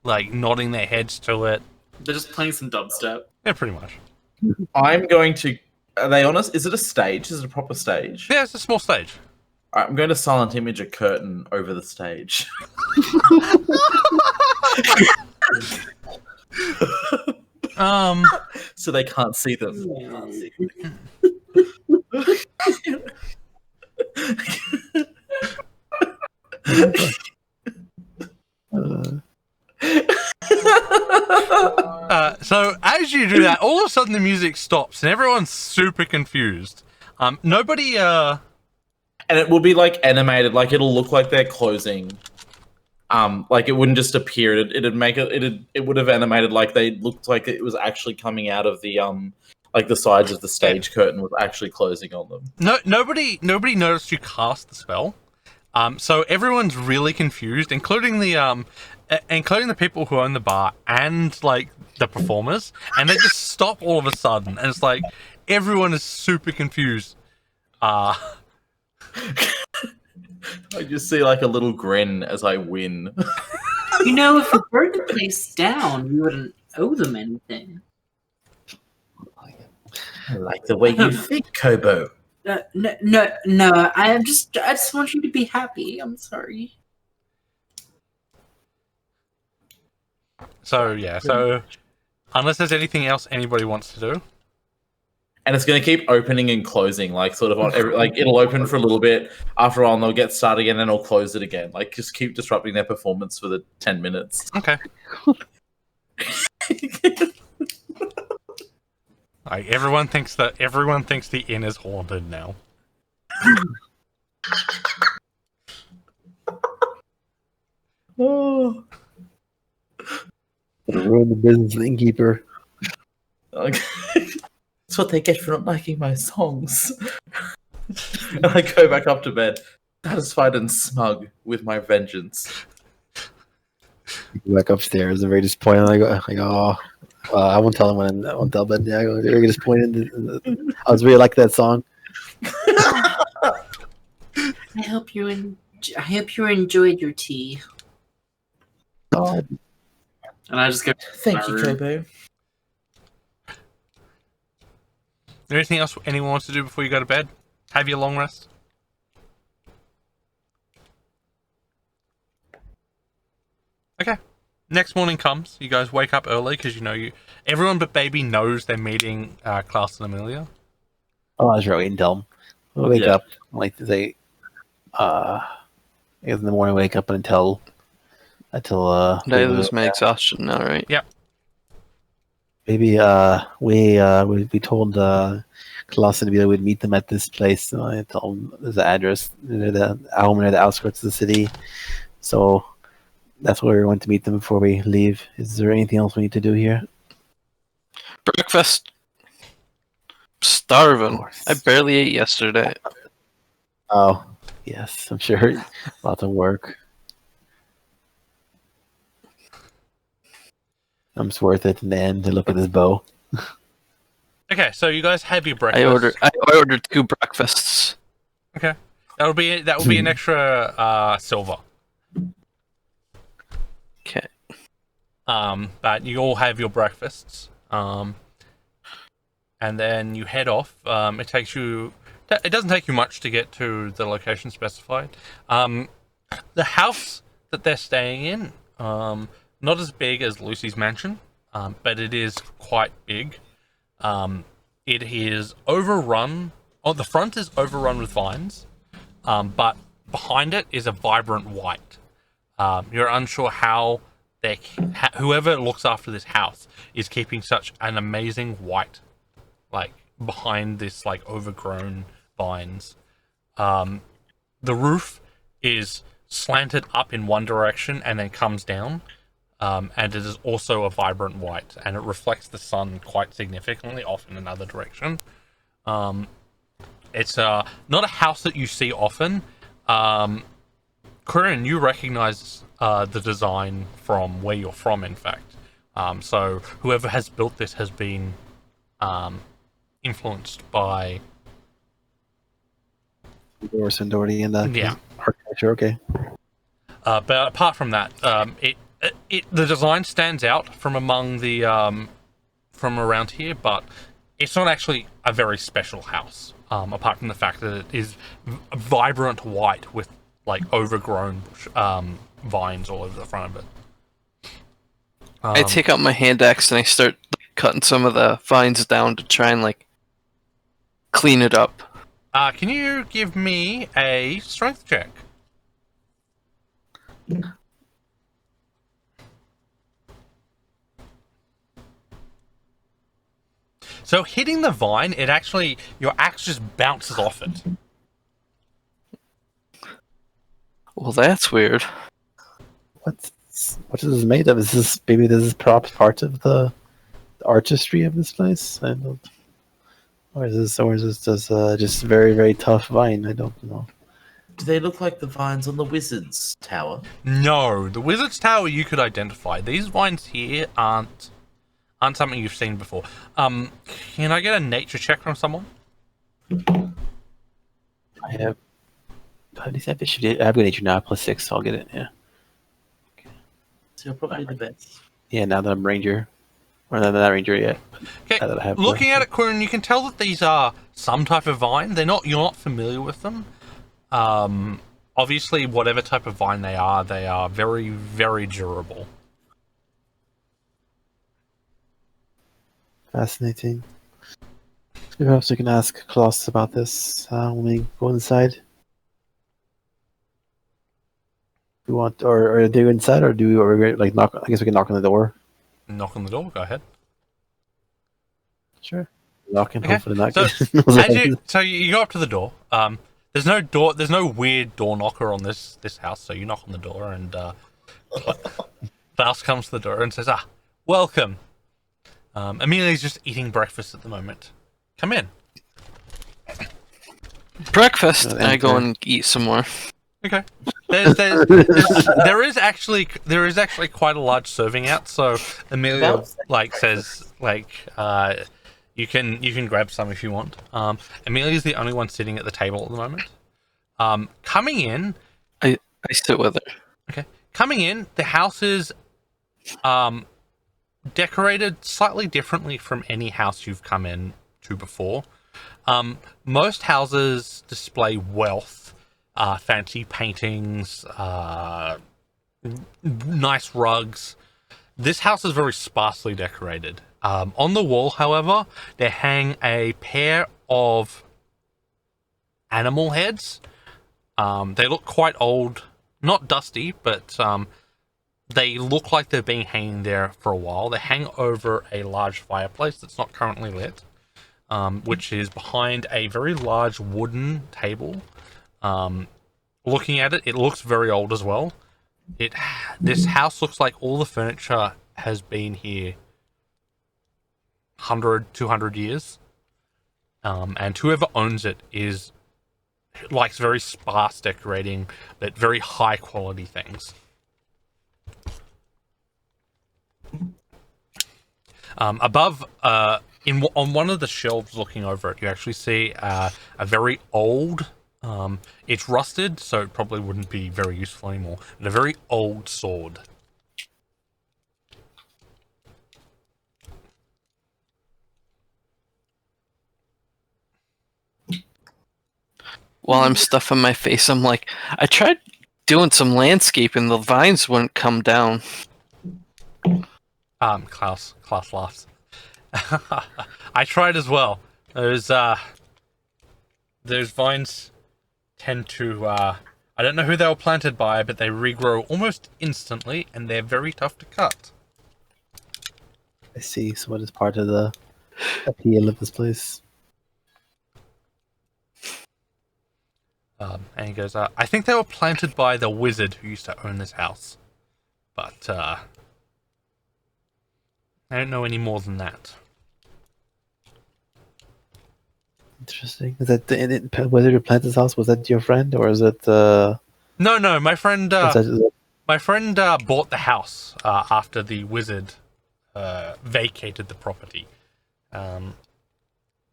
nodding their heads to it. They're just playing some dubstep. Yeah, pretty much. I'm going to. Are they honest? Is it a stage? Is it a proper stage? Yeah, it's a small stage. Alright, I'm going to silent image a curtain over the stage. So they can't see them. So as you do that, all of a sudden the music stops and everyone's super confused. Nobody And it will be like animated, like it'll look like they're closing. Like it wouldn't just appear. It'd make it would have animated like they looked like it was actually coming out of the like the sides of the stage curtain was actually closing on them. nobody noticed you cast the spell. So everyone's really confused, including the people who own the bar and like the performers, and they just stop all of a sudden, and it's like everyone is super confused. I just see like a little grin as I win. You know, if you burned the place down, you wouldn't owe them anything. I like the way you think, Kobo. No. I just want you to be happy. I'm sorry. So yeah, so unless there's anything else anybody wants to do. And it's going to keep opening and closing, like sort of on every, like it'll open for a little bit. After a while, and they'll get started again, and they'll close it again. Like just keep disrupting their performance for the 10 minutes. Okay. Like everyone thinks the inn is haunted now. Oh. Ruin the business of the innkeeper. Okay. That's what they get for not liking my songs. And I go back up to bed, satisfied and smug with my vengeance. Back upstairs and very disappointed. I go, oh, I won't tell him I won't tell, but yeah, I go very disappointed. I was really like that song. I hope you enjoyed your tea. Oh, And I just go. Thank you, Kobo. Anything else anyone wants to do before you go to bed? Have your long rest? Okay. Next morning comes. You guys wake up early because everyone but Baby knows they're meeting Klaus and Amelia. oh, I was right. Wait and tell him. I'll wake Yeah. up. Like to say, I guess in the morning, wake up until Did I lose my exhaustion now, right? maybe we told Klaus and Amelia we'd meet them at this place. So I told him there's an address near the outskirts of the city. So that's where we're going to meet them before we leave. Is there anything else we need to do here? Breakfast. Starving. Of course. I barely ate yesterday. Oh, yes, I'm sure. Lots of work. It's worth it in the end to look at this bow. Okay, so you guys have your breakfast. I ordered 2 breakfasts. Okay, that will be an extra silver. Okay. But you all have your breakfasts. And then you head off. It doesn't take you much to get to the location specified. The house that they're staying in, not as big as Lucy's mansion, but it is quite big. It is overrun. Oh, the front is overrun with vines, but behind it is a vibrant white. You're unsure how whoever looks after this house is keeping such an amazing white, like behind this like overgrown vines. The roof is slanted up in one direction and then comes down, and it is also a vibrant white, and it reflects the sun quite significantly off in another direction. It's not a house that you see often. Corinne, you recognize the design from where you're from, in fact. So whoever has built this has been influenced by... Doris and Doherty and that. Yeah. Architecture, okay. But apart from that, the design stands out from among the from around here, but it's not actually a very special house. Apart from the fact that it is vibrant white with like overgrown vines all over the front of it. I take out my hand axe and I start cutting some of the vines down to try and like clean it up. Can you give me a strength check? So hitting the vine, it actually, your axe just bounces off it. Well, that's weird. What is this made of? Is this maybe this is perhaps part of the artistry of this place? I don't. Or is this just very, very tough vine? I don't know. Do they look like the vines on the Wizard's Tower? No, the Wizard's Tower you could identify. These vines here aren't something you've seen before. Can I get a nature check from someone? I have. How do you say I have good nature now, +6, so I'll get it. Yeah. So you're probably the best. Yeah. Now that I'm ranger, or not ranger yet. Okay. Now that I have Looking at it, Corin, you can tell that these are some type of vine. You're not familiar with them. Obviously, whatever type of vine they are very, very durable. Fascinating. Perhaps we can ask Klaus about this when we go inside. We want, or do you inside, or do we, or like knock? I guess we can knock on the door. Knock on the door. Go ahead. Sure. Knocking. Okay. Hopefully not. So you go up to the door. There's no door. There's no weird door knocker on this house. So you knock on the door, and Klaus comes to the door and says, welcome. Amelia's just eating breakfast at the moment. Come in. Breakfast. I go and eat some more. Okay. There is actually quite a large serving out. So Amelia says you can grab some if you want. Amelia's the only one sitting at the table at the moment. Coming in, I sit with her. Okay. Coming in, the house is decorated slightly differently from any house you've come in to before. Most houses display wealth, fancy paintings, nice rugs. This house is very sparsely decorated. On the wall, however, they hang a pair of animal heads. They look quite old, not dusty, but they look like they've been hanging there for a while. They hang over a large fireplace that's not currently lit, which is behind a very large wooden table. Looking at it, it looks very old as well. This house looks like all the furniture has been here 100, 200 years. And whoever owns it likes very sparse decorating, but very high quality things. Above, on one of the shelves looking over it, you actually see a very old, it's rusted, so it probably wouldn't be very useful anymore, but a very old sword. While I'm stuffing my face, I'm like, I tried doing some landscaping, the vines wouldn't come down. Klaus laughs. I tried as well. Those vines tend to, I don't know who they were planted by, but they regrow almost instantly, and they're very tough to cut. I see. So what is part of the appeal of this place? And he goes, I think they were planted by the wizard who used to own this house. But, I don't know any more than that. Interesting. Is that the wizard who planted this house? Was that your friend, or is it? No, my friend, is that- my friend bought the house after the wizard vacated the property.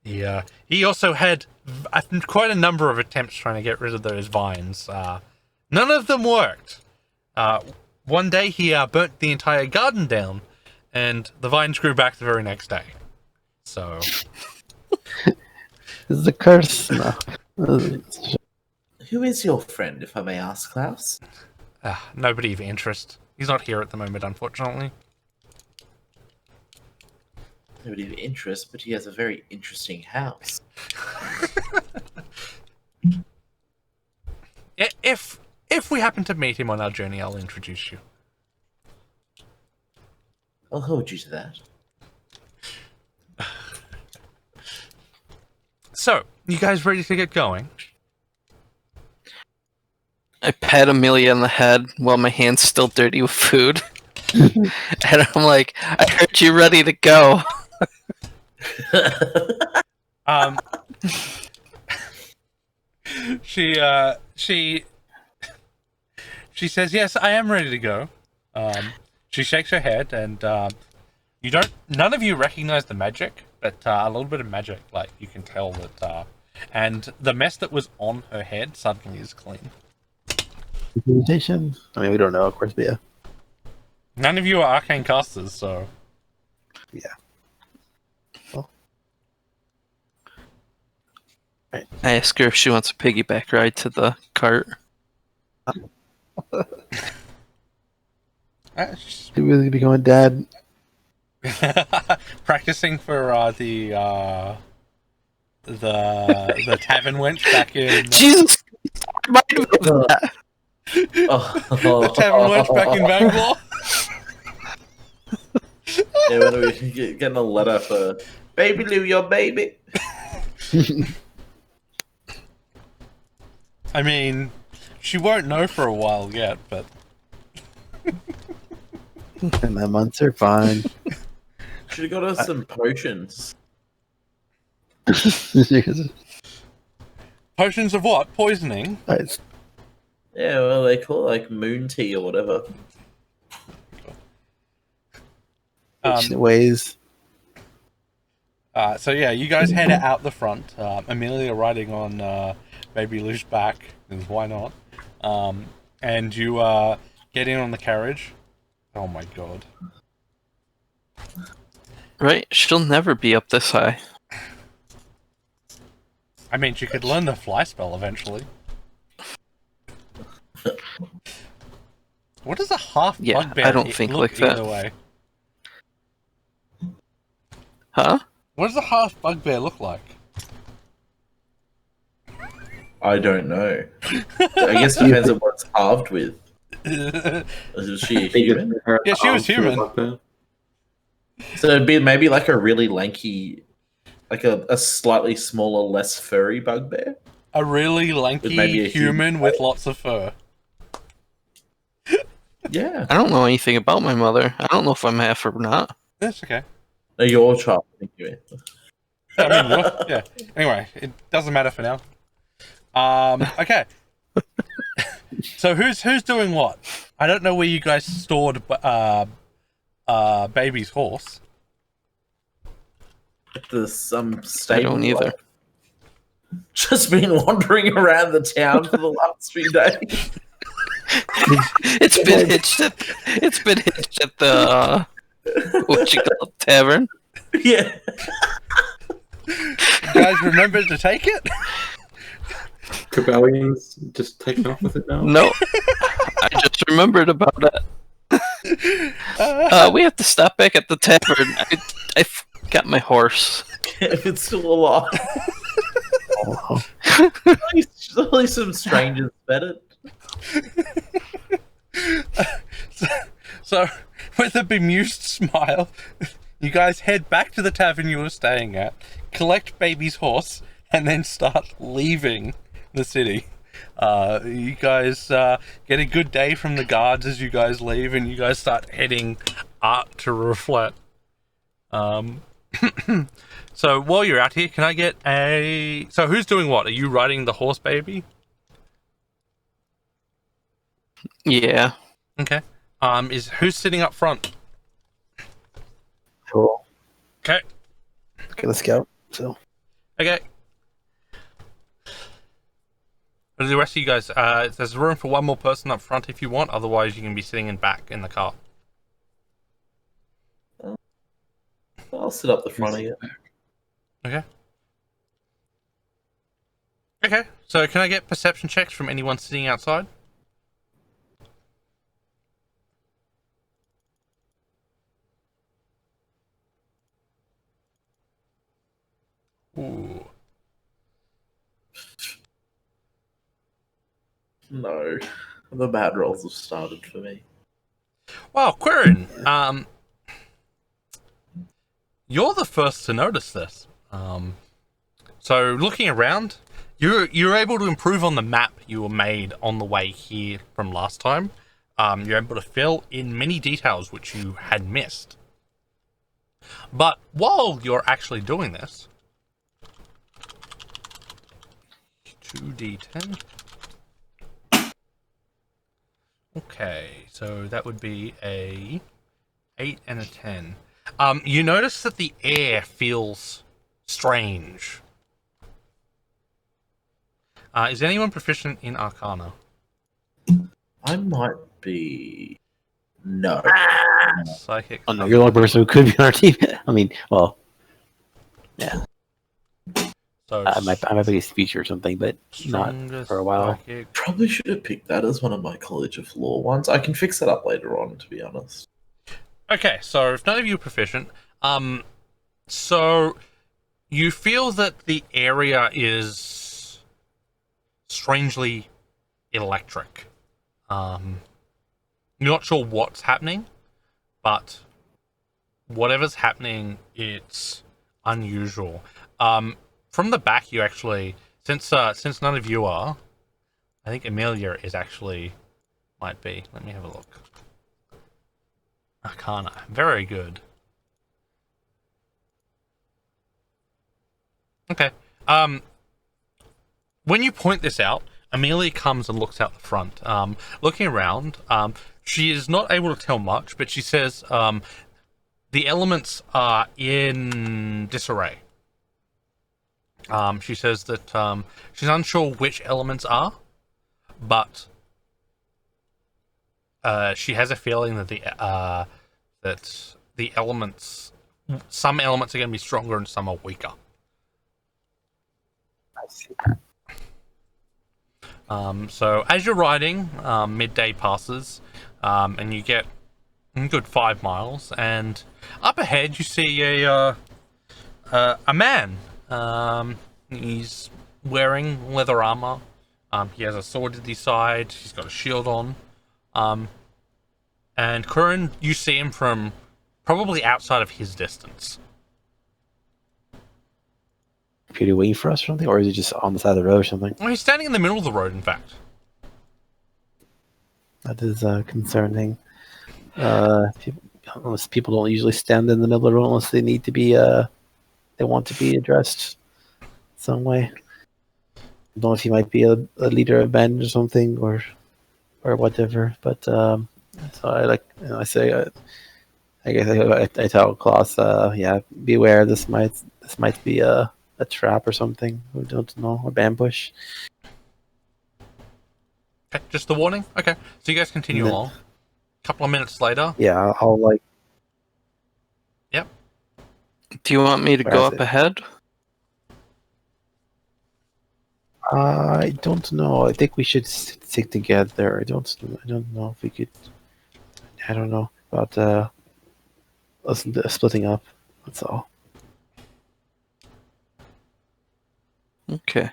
He also had quite a number of attempts trying to get rid of those vines. None of them worked. One day he burnt the entire garden down, and the vines grew back the very next day. So... This is a curse. No. Who is your friend, if I may ask, Klaus? Nobody of interest. He's not here at the moment, unfortunately. Nobody of interest, but he has a very interesting house. If we happen to meet him on our journey, I'll introduce you. I'll hold you to that. So, you guys ready to get going? I pat Amelia on the head while my hand's still dirty with food. And I'm like, I heard you ready to go. She says, yes, I am ready to go. She shakes her head, and none of you recognize the magic, but a little bit of magic, like, you can tell that, and the mess that was on her head suddenly is clean. Implementation? I mean, we don't know, of course, but yeah. None of you are arcane casters, so... Yeah. Well. I ask her if she wants a piggyback ride to the cart. She really becoming dad. Practicing for the tavern wench back in... Jesus! Remind me of that. The tavern wench back in Bangalore? Yeah, when are we getting a letter for Baby Lou, your baby? I mean, she won't know for a while yet, but... And the months are fine. Should have got us some potions. Potions of what? Poisoning? Nice. Yeah, well, they call it like moon tea or whatever. Ways. So yeah, you guys head out the front. Amelia riding on Baby Lou's back, because why not? And you get in on the carriage. Oh my god. Right? She'll never be up this high. I mean, she could learn the fly spell eventually. What does a half Yeah, bugbear I don't think look like that. either way? Huh? What does a half bugbear look like? I don't know. I guess it depends on what it's halved with. Is she a human? Yeah, she was human. So it'd be maybe like a really lanky, like a slightly smaller, less furry bugbear. A really lanky maybe a human with lots of fur. Yeah. I don't know anything about my mother. I don't know if I'm half or not. That's okay. No, your child. Thank you. I mean, yeah. Anyway, it doesn't matter for now. Okay. So who's doing what? I don't know where you guys stored baby's horse. There's some I stable. don't either. Just been wandering around the town for the last few days. It's been hitched at the what you call it, tavern. Yeah. You guys remember to take it? Cabellion's just taken off with it now. No, I just remembered about it. We have to stop back at the tavern. I forgot my horse. If it's still alive. Oh, Surely some strangers fed it. So, with a bemused smile, you guys head back to the tavern you were staying at, collect baby's horse, and then start leaving the city. You guys get a good day from the guards as you guys leave, and you guys start heading up to Reflect. So while you're out here, can I get a... So who's doing what? Are you riding the horse, baby? Yeah. Okay. Who's sitting up front? Cool. Okay. Okay, let's go. So Okay. For the rest of you guys, there's room for one more person up front if you want. Otherwise, you can be sitting in back in the car. I'll sit up the front of you. Okay. Okay. So can I get perception checks from anyone sitting outside? Ooh. No. The bad rolls have started for me. Wow, Quirin, you're the first to notice this. So looking around, you're able to improve on the map you were made on the way here from last time. You're able to fill in many details which you had missed. But while you're actually doing this, 2d10. Okay, so that would be a 8 and a 10. You notice that the air feels strange. Is anyone proficient in Arcana? I might be. No. Psychic. oh no, you're the only person who could be on our team. I mean, well, yeah, So I might be a speech or something, but not strongest for a while. psychic. Probably should have picked that as one of my College of Law ones. I can fix it up later on, to be honest. Okay, so if none of you are proficient, so you feel that the area is strangely electric. You're not sure what's happening, but whatever's happening, it's unusual. From the back, you actually, since none of you are, I think Amelia is actually might be. Let me have a look. Arcana, very good. Okay. When you point this out, Amelia comes and looks out the front. Looking around, she is not able to tell much, but she says the elements are in disarray. She says that she's unsure which elements are, but she has a feeling that the elements, some elements are going to be stronger and some are weaker. I see. So as you're riding, midday passes, and you get a good 5 miles, and up ahead you see a man. He's wearing leather armor. He has a sword at his side. He's got a shield on. And Curran, you see him from probably outside of his distance. Could he wait for us or something, or is he just on the side of the road or something? Well, he's standing in the middle of the road, in fact. That is concerning. People don't usually stand in the middle of the road unless they need to be. They want to be addressed some way. I don't know if he might be a leader of band or something, or whatever. But so I say, I guess I tell Klaus, yeah, beware. This might be a trap or something. We don't know, or ambush. Okay, just the warning? Okay, so you guys continue Yeah. along. A couple of minutes later. Yeah, I'll like. Yep. Do you want me to Where go is up it? ahead? I don't know. I think we should stick together. I don't know if we could. I don't know about us splitting up. That's all. Okay.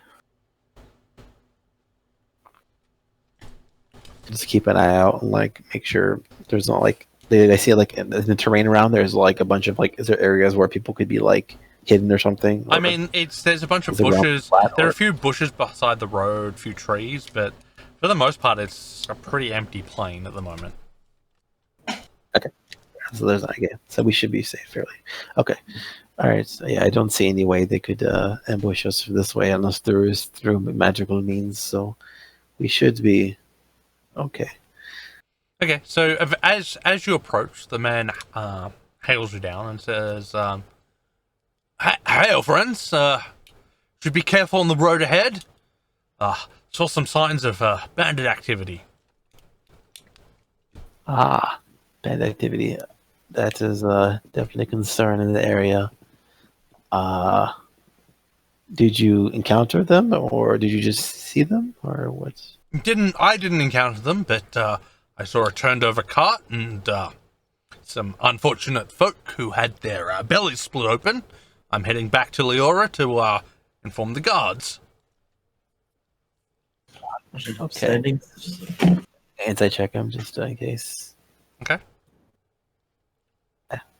Just keep an eye out and like make sure there's not like they see like in the terrain around. There's like a bunch of like, is there areas where people could be like hidden or something? I Or mean, there's a bunch of is the ground bushes. flat, There are or- a few bushes beside the road, a few trees, but for the most part, it's a pretty empty plain at the moment. So there's okay. So we should be safe fairly. Okay. All right. So yeah, I don't see any way they could ambush us this way unless there is through magical means. So we should be okay. Okay, so as you approach, the man hails you down and says, "Hail, friends. Should be careful on the road ahead. Saw some signs of bandit activity." Ah, bad activity. That is definitely a concern in the area. Uh, did you encounter them, or did you just see them, or what? I didn't encounter them, but I saw a turned over cart and some unfortunate folk who had their bellies split open. I'm heading back to Leora to inform the guards. Okay. Anti-check them just in case. Okay.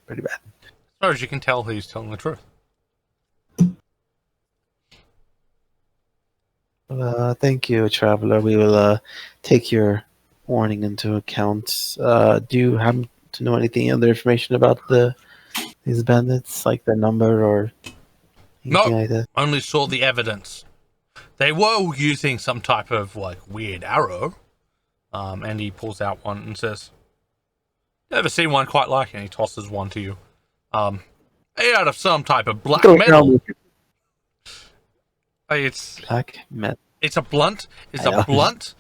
Pretty bad. As far as you can tell, he's telling the truth. Thank you, traveler. We will take your warning into account. Do you happen to know anything other information about these bandits, like their number or anything No, like that? only saw the evidence. They were using some type of weird arrow. And he pulls out one and says, "Never seen one quite like it." And he tosses one to you. Made out of some type of black metal. It's Black metal. it's a blunt. It's I know. a blunt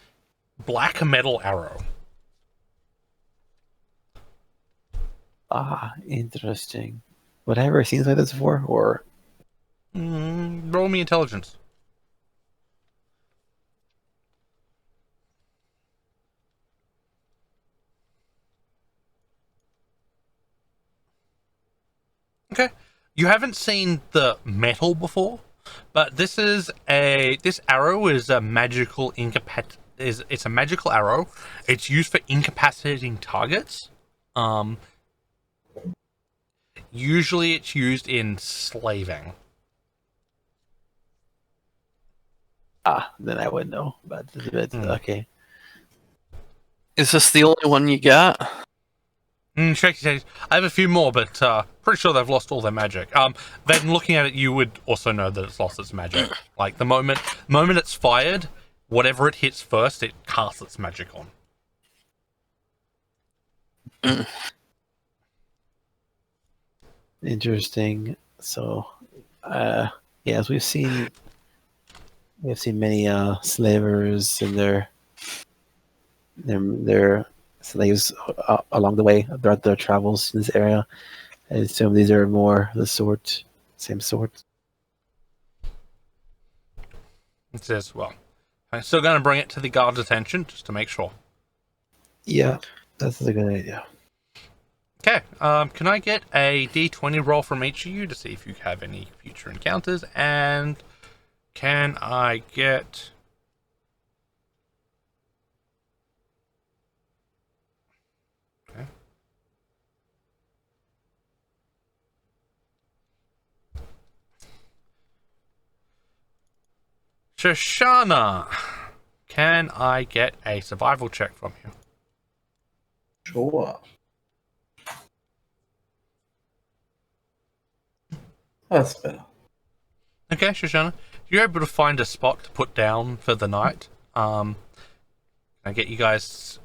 black metal arrow. Ah, interesting. Would I ever seen something like this before? Or Roll me intelligence. Okay. You haven't seen the metal before, but this arrow is a magical it's a magical arrow. It's used for incapacitating targets. Usually it's used in slaving. then I would know. But it's a bit okay. Is this the only one you got? Shaky says, "I have a few more, but pretty sure they've lost all their magic." Then looking at it, you would also know that it's lost its magic. Like the moment it's fired, whatever it hits first, it casts its magic on. Interesting. So, as we've seen many slavers and their slaves along the way throughout their travels in this area. I assume these are more the same sort. It says, "Well, I'm still going to bring it to the guard's attention just to make sure." Yeah, that's a good idea. Okay, can I get a d20 roll from each of you to see if you have any future encounters? And can I get... Okay. Shoshana, can I get a survival check from you? Sure. That's better. Okay, Shoshana, you're able to find a spot to put down for the night. Can I get you guys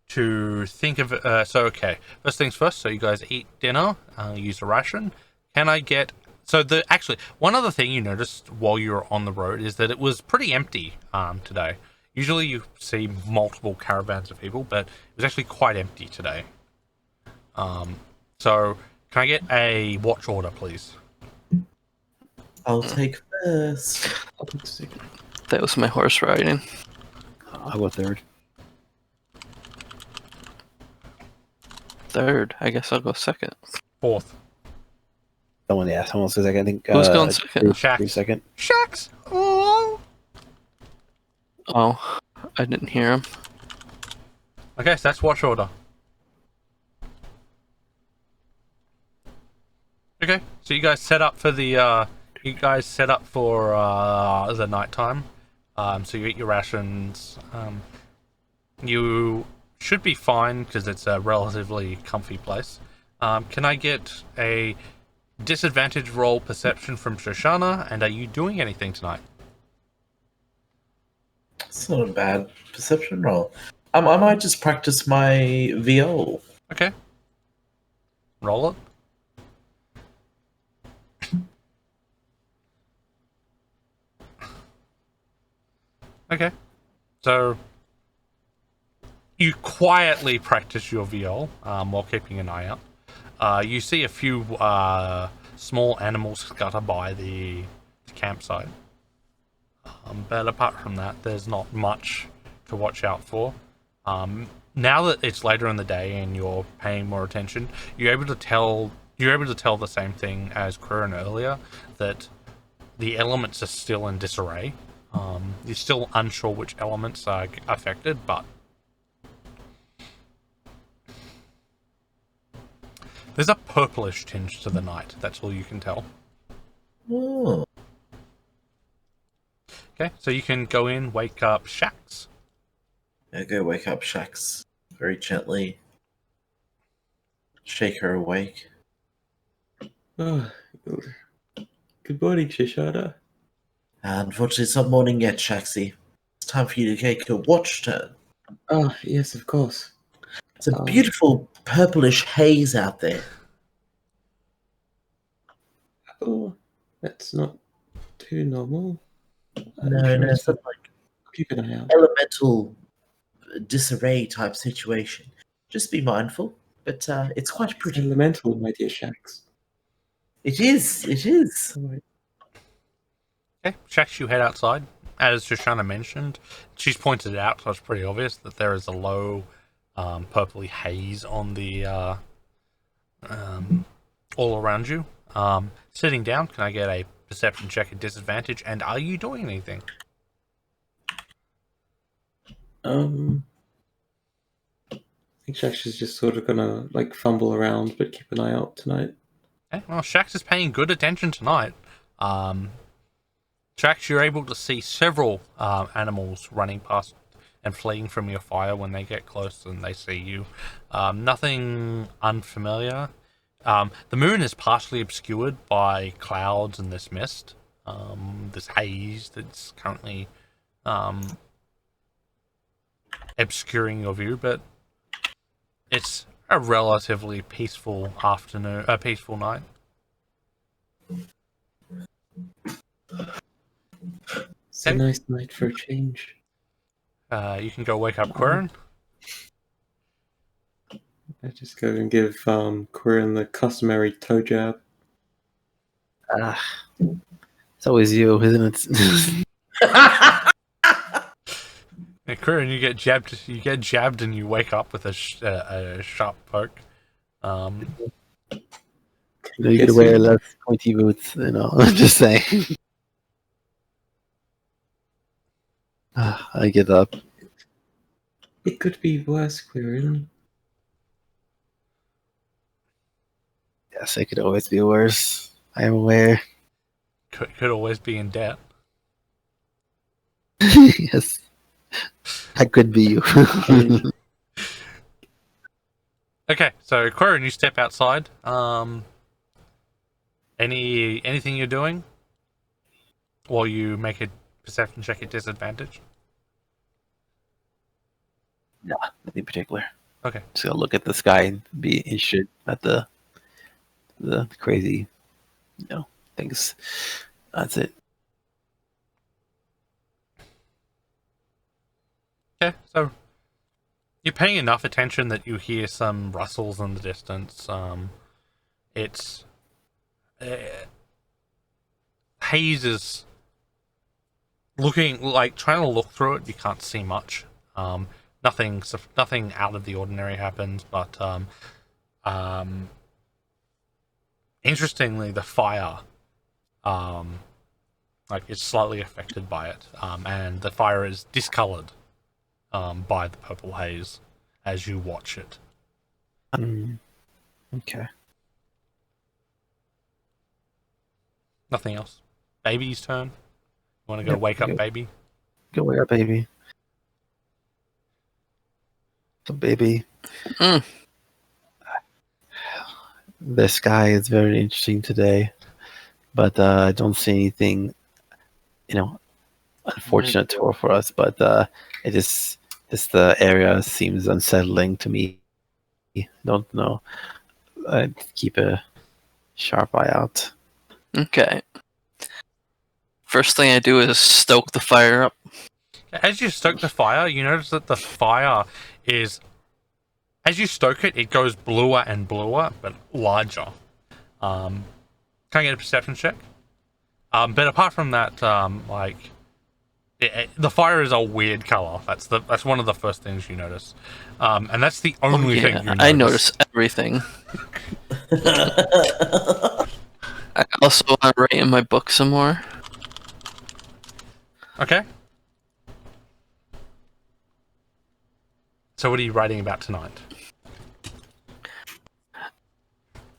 to think of it? Okay, first things first. So you guys eat dinner, use a ration. Can I get... actually, one other thing you noticed while you were on the road is that it was pretty empty today. Usually you see multiple caravans of people, but it was actually quite empty today. So can I get a watch order, please? I'll take first. That was my horse riding. I'll go third. Third. I guess I'll go second. Fourth. Someone says I think. Who's going second? Shax. Second. Shax! Oh! Oh, I didn't hear him. Okay, so that's watch order. Okay, So you guys set up for the the nighttime. So you eat your rations. You should be fine because it's a relatively comfy place. Can I get a disadvantage roll perception from Shoshana? And are you doing anything tonight? It's not a bad perception roll. I might just practice my viol. Okay. Roll it. Okay. So you quietly practice your viol while keeping an eye out. You see a few small animals scutter by the campsite. But apart from that, there's not much to watch out for. Now that it's later in the day and you're paying more attention, you're able to tell the same thing as Quirin earlier, that the elements are still in disarray. You're still unsure which elements are affected, but there's a purplish tinge to the night. That's all you can tell. Oh. Okay, so you can go in, wake up Shax. I go wake up Shax very gently. Shake her awake. Oh, good morning, Shoshana. Unfortunately, it's not morning yet, Shaxi. It's time for you to take your watch turn. Oh, yes, of course. It's a beautiful purplish haze out there. Oh, that's not too normal. No, it's not like Keep an eye out. elemental disarray type situation. Just be mindful, but it's quite It's pretty. elemental, my dear Shax. It is. All right. Okay, Shax, you head outside. As Shoshana mentioned, she's pointed it out, so it's pretty obvious that there is a low purpley haze on the all around you. Sitting down, can I get a perception check at disadvantage? And are you doing anything? I think Shax is just sort of gonna like fumble around, but keep an eye out tonight. Okay, well, Shax is paying good attention tonight. Shax, you're able to see several animals running past and fleeing from your fire when they get close and they see you. Nothing unfamiliar. The moon is partially obscured by clouds and this mist, this haze that's currently obscuring your view, but it's a relatively peaceful afternoon, a peaceful night. It's a nice night for a change. You can go wake up Quirin. I just go and give Quirin the customary toe jab. It's always you, isn't it? Yeah, Quirin, you get jabbed and you wake up with a sharp poke. You could wear less pointy boots, I'm just saying. I get up. It could be worse, Quirin. Yes, it could always be worse. I am aware. Could always be in debt. Yes. That could be you. Okay, so Quirin, you step outside. Anything you're doing while you make a perception check at disadvantage? No, nothing particular. Okay. Just gonna look at the sky and be interested at the crazy, things. That's it. Okay, so you're paying enough attention that you hear some rustles in the distance. It's haze is looking like trying to look through it. You can't see much. Nothing out of the ordinary happens, but interestingly, the fire is slightly affected by it, and the fire is discolored by the purple haze as you watch it. Okay. Nothing else. Baby's turn. You want to go Yep, wake up go. baby? Go wake up, baby. So, baby, Mm. the sky is very interesting today, but I don't see anything, unfortunate for us. But it just the area seems unsettling to me. Don't know. I'd keep a sharp eye out. Okay. First thing I do is stoke the fire up. As you stoke the fire, you notice that the fire is, as you stoke it, it goes bluer and bluer, but larger. Can I get a perception check? But apart from that, the fire is a weird color. That's one of the first things you notice, and that's the only thing you notice. I notice everything. I also want to write in my book some more. Okay. So what are you writing about tonight?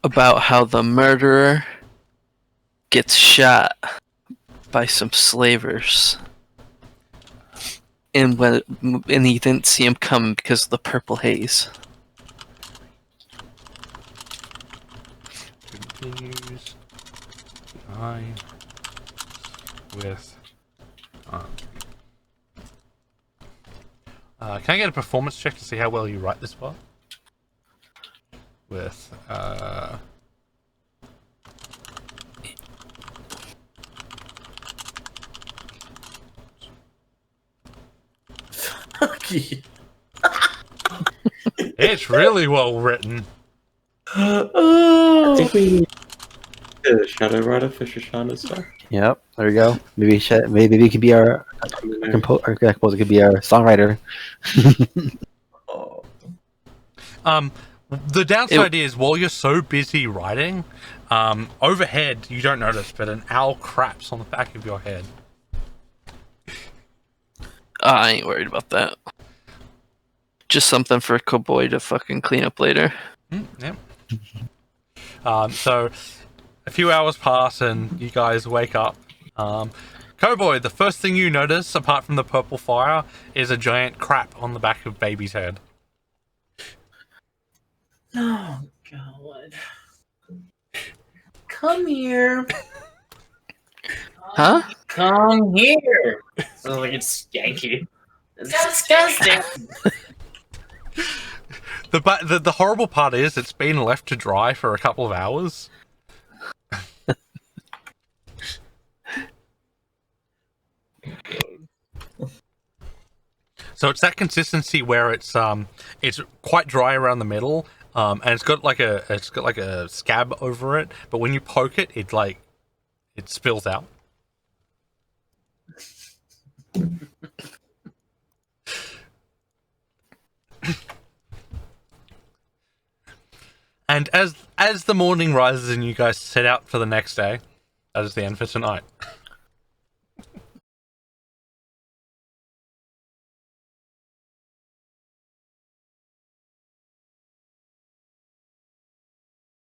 About how the murderer gets shot by some slavers. And he didn't see him come because of the purple haze. Continues. I with. Can I get a performance check to see how well you write this part? With Fuck you. it's really well written. I think we need a shadow rider for Shoshana's stuff. Yep, there we go. Maybe we could be our composer could be our songwriter. Oh. The downside is while you're so busy writing, overhead you don't notice, but an owl craps on the back of your head. I ain't worried about that. Just something for a cowboy to fucking clean up later. Yep. So a few hours pass and you guys wake up. Cowboy, the first thing you notice, apart from the purple fire, is a giant crap on the back of baby's head. Oh, God. Come here. Huh? Come here. So like it's skanky. It's disgusting. The horrible part is it's been left to dry for a couple of hours. So it's that consistency where it's quite dry around the middle, and it's got like a scab over it. But when you poke it, it spills out. And as the morning rises and you guys set out for the next day, that is the end for tonight.